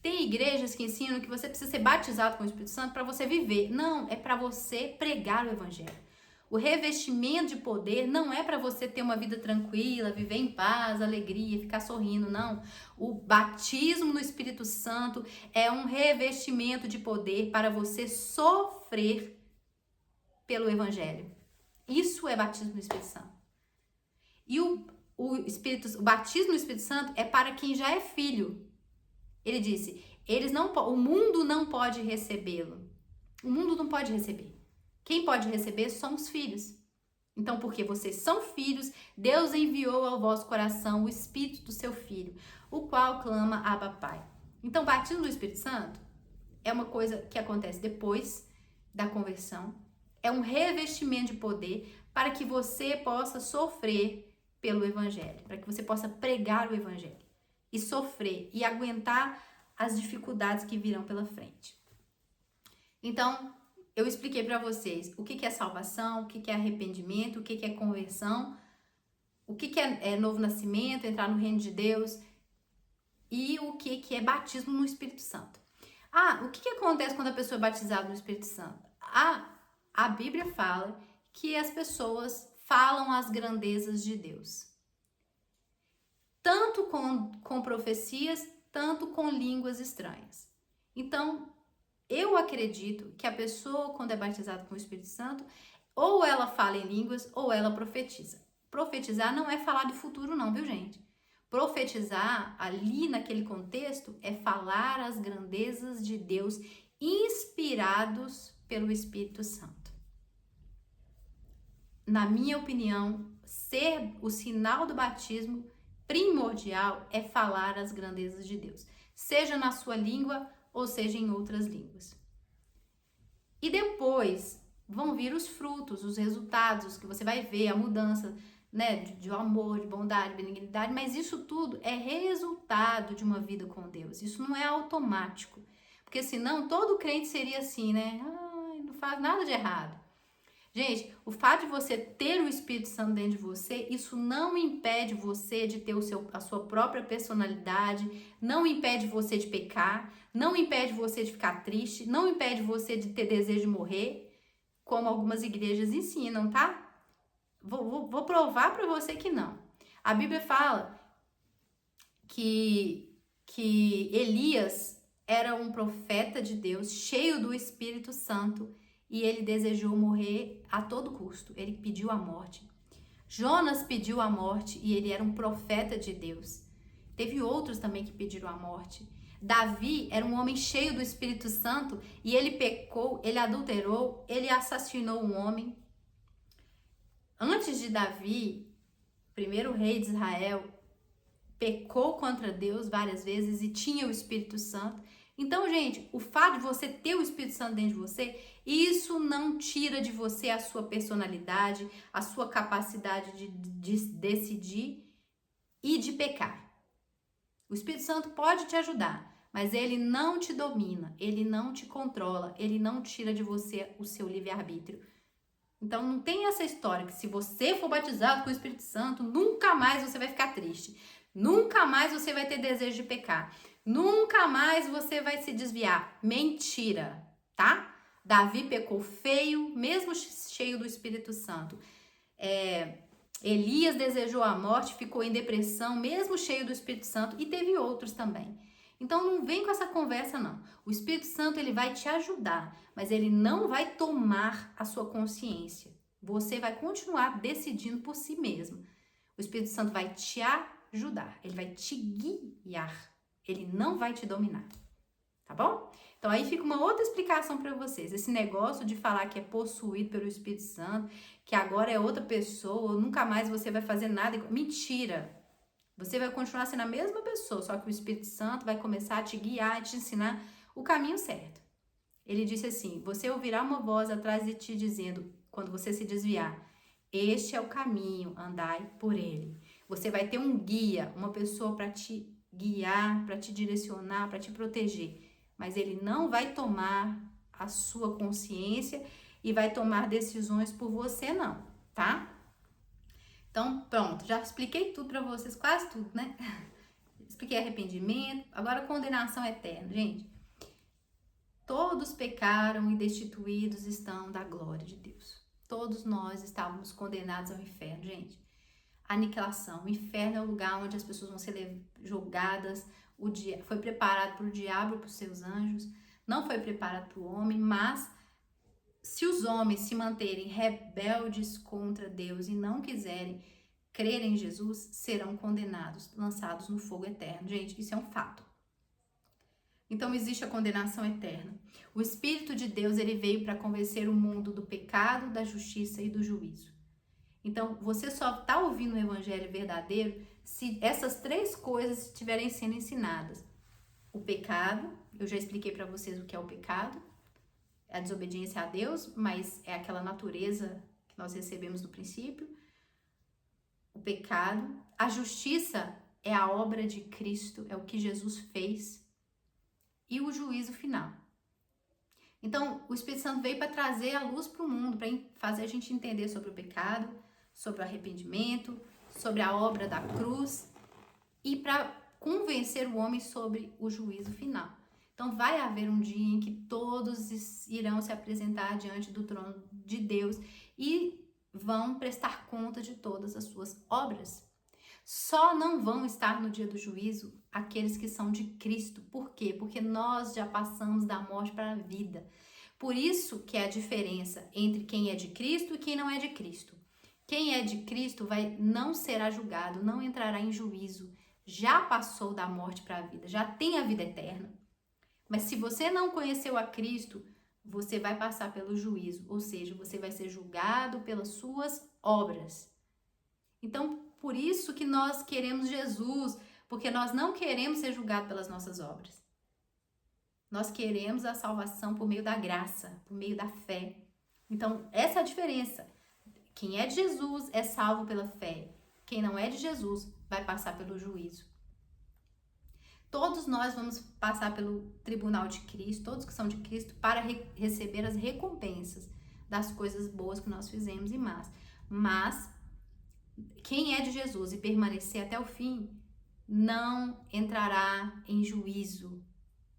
Tem igrejas que ensinam que você precisa ser batizado com o Espírito Santo para você viver. Não, é para você pregar o Evangelho. O revestimento de poder não é para você ter uma vida tranquila, viver em paz, alegria, ficar sorrindo, não. O batismo no Espírito Santo é um revestimento de poder para você sofrer pelo Evangelho. Isso é batismo no Espírito Santo. E o batismo no Espírito Santo é para quem já é filho. Ele disse, o mundo não pode recebê-lo. O mundo não pode receber. Quem pode receber são os filhos. Então, porque vocês são filhos, Deus enviou ao vosso coração o Espírito do seu Filho, o qual clama Abba Pai. Então, o batismo do Espírito Santo é uma coisa que acontece depois da conversão. É um revestimento de poder para que você possa sofrer pelo Evangelho, para que você possa pregar o Evangelho e sofrer e aguentar as dificuldades que virão pela frente. Então, eu expliquei para vocês o que é salvação, o que é arrependimento, o que é conversão, o que é novo nascimento, entrar no reino de Deus e o que é batismo no Espírito Santo. O que acontece quando a pessoa é batizada no Espírito Santo? A Bíblia fala que as pessoas falam as grandezas de Deus. Tanto com profecias, tanto com línguas estranhas. Então, eu acredito que a pessoa, quando é batizada com o Espírito Santo, ou ela fala em línguas, ou ela profetiza. Profetizar não é falar de futuro não, viu, gente? Profetizar, ali naquele contexto, é falar as grandezas de Deus, inspirados pelo Espírito Santo. Na minha opinião, ser o sinal do batismo primordial é falar as grandezas de Deus, seja na sua língua ou seja em outras línguas. E depois vão vir os frutos, os resultados, que você vai ver, a mudança, né, de amor, de bondade, benignidade, mas isso tudo é resultado de uma vida com Deus, isso não é automático, porque senão todo crente seria assim, né, não faz nada de errado. Gente, o fato de você ter o Espírito Santo dentro de você, isso não impede você de ter a sua própria personalidade, não impede você de pecar, não impede você de ficar triste, não impede você de ter desejo de morrer, como algumas igrejas ensinam, tá? Vou provar para você que não. A Bíblia fala que Elias era um profeta de Deus, cheio do Espírito Santo, e ele desejou morrer a todo custo. Ele pediu a morte. Jonas pediu a morte e ele era um profeta de Deus. Teve outros também que pediram a morte. Davi era um homem cheio do Espírito Santo e ele pecou, ele adulterou, ele assassinou um homem. Antes de Davi, primeiro rei de Israel, pecou contra Deus várias vezes e tinha o Espírito Santo. Então, gente, o fato de você ter o Espírito Santo dentro de você, isso não tira de você a sua personalidade, a sua capacidade de decidir e de pecar. O Espírito Santo pode te ajudar, mas ele não te domina, ele não te controla, ele não tira de você o seu livre-arbítrio. Então, não tem essa história que se você for batizado com o Espírito Santo, nunca mais você vai ficar triste. Nunca mais você vai ter desejo de pecar. Nunca mais você vai se desviar. Mentira, tá? Davi pecou feio, mesmo cheio do Espírito Santo. Elias desejou a morte, ficou em depressão, mesmo cheio do Espírito Santo. E teve outros também. Então não vem com essa conversa não. O Espírito Santo ele vai te ajudar, mas ele não vai tomar a sua consciência. Você vai continuar decidindo por si mesmo. O Espírito Santo vai te ajudar, ele vai te guiar, ele não vai te dominar, tá bom? Então aí fica uma outra explicação para vocês, esse negócio de falar que é possuído pelo Espírito Santo, que agora é outra pessoa, nunca mais você vai fazer nada, mentira, você vai continuar sendo a mesma pessoa, só que o Espírito Santo vai começar a te guiar, a te ensinar o caminho certo. Ele disse assim, você ouvirá uma voz atrás de ti dizendo, quando você se desviar, este é o caminho, andai por ele. Você vai ter um guia, uma pessoa para te guiar, para te direcionar, para te proteger. Mas ele não vai tomar a sua consciência e vai tomar decisões por você não, tá? Então, pronto, já expliquei tudo para vocês, quase tudo, né? Expliquei arrependimento, agora condenação eterna, gente. Todos pecaram e destituídos estão da glória de Deus. Todos nós estávamos condenados ao inferno, gente. Aniquilação. O inferno é o lugar onde as pessoas vão ser jogadas. Foi preparado para o diabo e para os seus anjos. Não foi preparado para o homem, mas se os homens se manterem rebeldes contra Deus e não quiserem crer em Jesus, serão condenados, lançados no fogo eterno. Gente, isso é um fato. Então existe a condenação eterna. O Espírito de Deus, ele veio para convencer o mundo do pecado, da justiça e do juízo. Então você só está ouvindo o evangelho verdadeiro se essas três coisas estiverem sendo ensinadas. O pecado, eu já expliquei para vocês o que é o pecado, é a desobediência a Deus, mas é aquela natureza que nós recebemos no princípio. O pecado, a justiça é a obra de Cristo, é o que Jesus fez. E o juízo final. Então, o Espírito Santo veio para trazer a luz para o mundo, para fazer a gente entender sobre o pecado, sobre o arrependimento, sobre a obra da cruz e para convencer o homem sobre o juízo final. Então, vai haver um dia em que todos irão se apresentar diante do trono de Deus e vão prestar conta de todas as suas obras. Só não vão estar no dia do juízo aqueles que são de Cristo. Por quê? Porque nós já passamos da morte para a vida. Por isso que é a diferença entre quem é de Cristo e quem não é de Cristo. Quem é de Cristo não será julgado, não entrará em juízo. Já passou da morte para a vida, já tem a vida eterna. Mas se você não conheceu a Cristo, você vai passar pelo juízo, ou seja, você vai ser julgado pelas suas obras. Então, por isso que nós queremos Jesus, porque nós não queremos ser julgados pelas nossas obras. Nós queremos a salvação por meio da graça, por meio da fé. Então, essa é a diferença. Quem é de Jesus é salvo pela fé. Quem não é de Jesus vai passar pelo juízo. Todos nós vamos passar pelo tribunal de Cristo, todos que são de Cristo, para receber as recompensas das coisas boas que nós fizemos e más. Mas quem é de Jesus e permanecer até o fim, não entrará em juízo.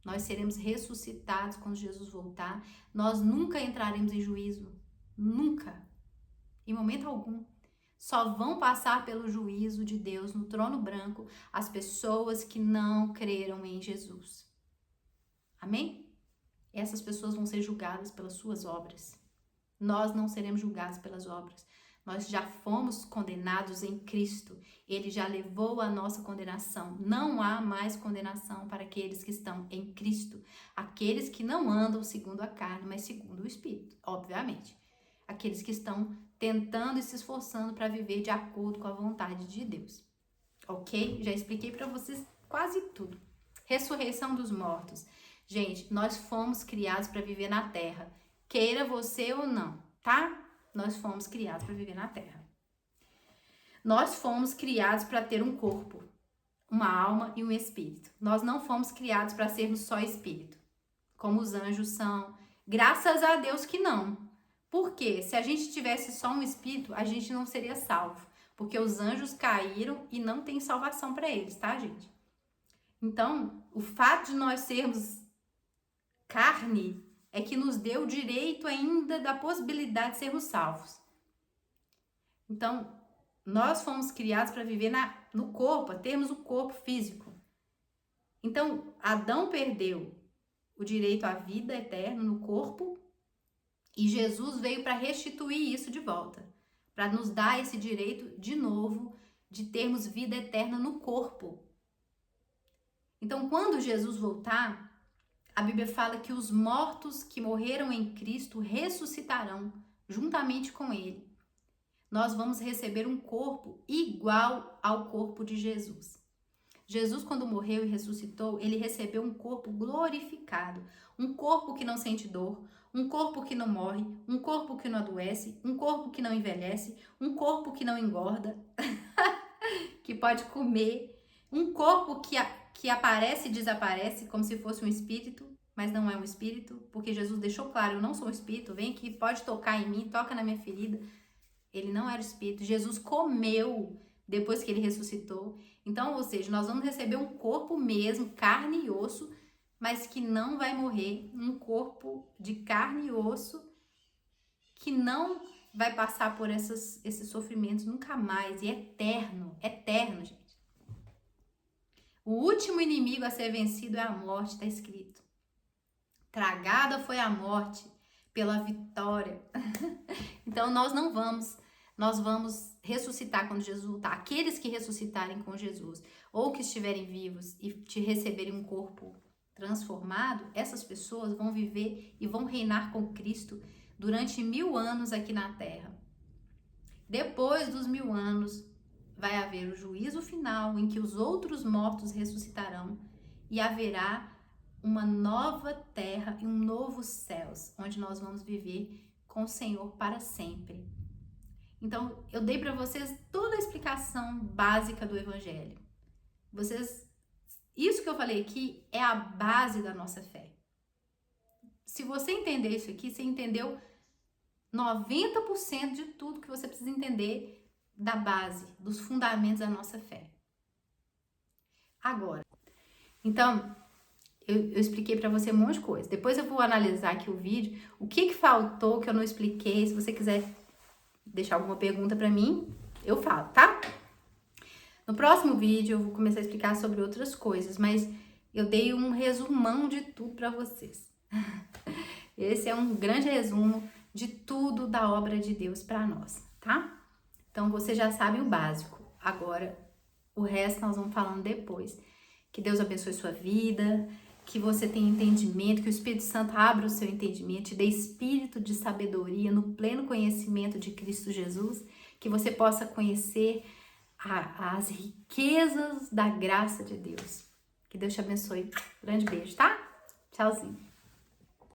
Nós seremos ressuscitados quando Jesus voltar. Nós nunca entraremos em juízo. Nunca. Em momento algum. Só vão passar pelo juízo de Deus no trono branco as pessoas que não creram em Jesus. Amém? Essas pessoas vão ser julgadas pelas suas obras. Nós não seremos julgados pelas obras. Nós já fomos condenados em Cristo. Ele já levou a nossa condenação. Não há mais condenação para aqueles que estão em Cristo. Aqueles que não andam segundo a carne, mas segundo o Espírito, obviamente. Aqueles que estão tentando e se esforçando para viver de acordo com a vontade de Deus. Ok? Já expliquei para vocês quase tudo. Ressurreição dos mortos. Gente, nós fomos criados para viver na terra. Queira você ou não, tá? Nós fomos criados para viver na terra. Nós fomos criados para ter um corpo, uma alma e um espírito. Nós não fomos criados para sermos só espírito, como os anjos são. Graças a Deus que não. Porque se a gente tivesse só um espírito, a gente não seria salvo. Porque os anjos caíram e não tem salvação para eles, tá, gente? Então, o fato de nós sermos carne é que nos deu o direito ainda da possibilidade de sermos salvos. Então, nós fomos criados para viver no corpo, termos o corpo físico. Então, Adão perdeu o direito à vida eterna no corpo e Jesus veio para restituir isso de volta, para nos dar esse direito de novo de termos vida eterna no corpo. Então, quando Jesus voltar, a Bíblia fala que os mortos que morreram em Cristo ressuscitarão juntamente com Ele. Nós vamos receber um corpo igual ao corpo de Jesus. Jesus, quando morreu e ressuscitou, ele recebeu um corpo glorificado, um corpo que não sente dor, um corpo que não morre, um corpo que não adoece, um corpo que não envelhece, um corpo que não engorda, que pode comer, um corpo que aparece e desaparece como se fosse um espírito, mas não é um espírito, porque Jesus deixou claro, eu não sou um espírito, vem aqui, pode tocar em mim, toca na minha ferida. Ele não era espírito. Jesus comeu depois que ele ressuscitou. Então, ou seja, nós vamos receber um corpo mesmo, carne e osso, mas que não vai morrer, um corpo de carne e osso que não vai passar por esses sofrimentos nunca mais, e eterno, gente. O último inimigo a ser vencido é a morte, está escrito. Tragada foi a morte pela vitória. Então nós vamos ressuscitar quando Jesus voltar. Aqueles que ressuscitarem com Jesus, ou que estiverem vivos e te receberem um corpo transformado, essas pessoas vão viver e vão reinar com Cristo durante 1000 anos aqui na Terra. Depois dos 1000 anos, vai haver o juízo final, em que os outros mortos ressuscitarão e haverá uma nova terra e um novo céus, onde nós vamos viver com o Senhor para sempre. Então, eu dei para vocês toda a explicação básica do Evangelho. Isso que eu falei aqui é a base da nossa fé. Se você entender isso aqui, você entendeu 90% de tudo que você precisa entender da base, dos fundamentos da nossa fé. Agora, então, eu expliquei para você um monte de coisa. Depois eu vou analisar aqui o vídeo, o que faltou que eu não expliquei. Se você quiser deixar alguma pergunta pra mim, eu falo, tá? No próximo vídeo eu vou começar a explicar sobre outras coisas, mas eu dei um resumão de tudo pra vocês. Esse é um grande resumo de tudo da obra de Deus pra nós, tá? Então você já sabe o básico. Agora, o resto nós vamos falando depois. Que Deus abençoe sua vida, que você tenha entendimento, que o Espírito Santo abra o seu entendimento, te dê espírito de sabedoria no pleno conhecimento de Cristo Jesus, que você possa conhecer as riquezas da graça de Deus. Que Deus te abençoe. Grande beijo, tá? Tchauzinho.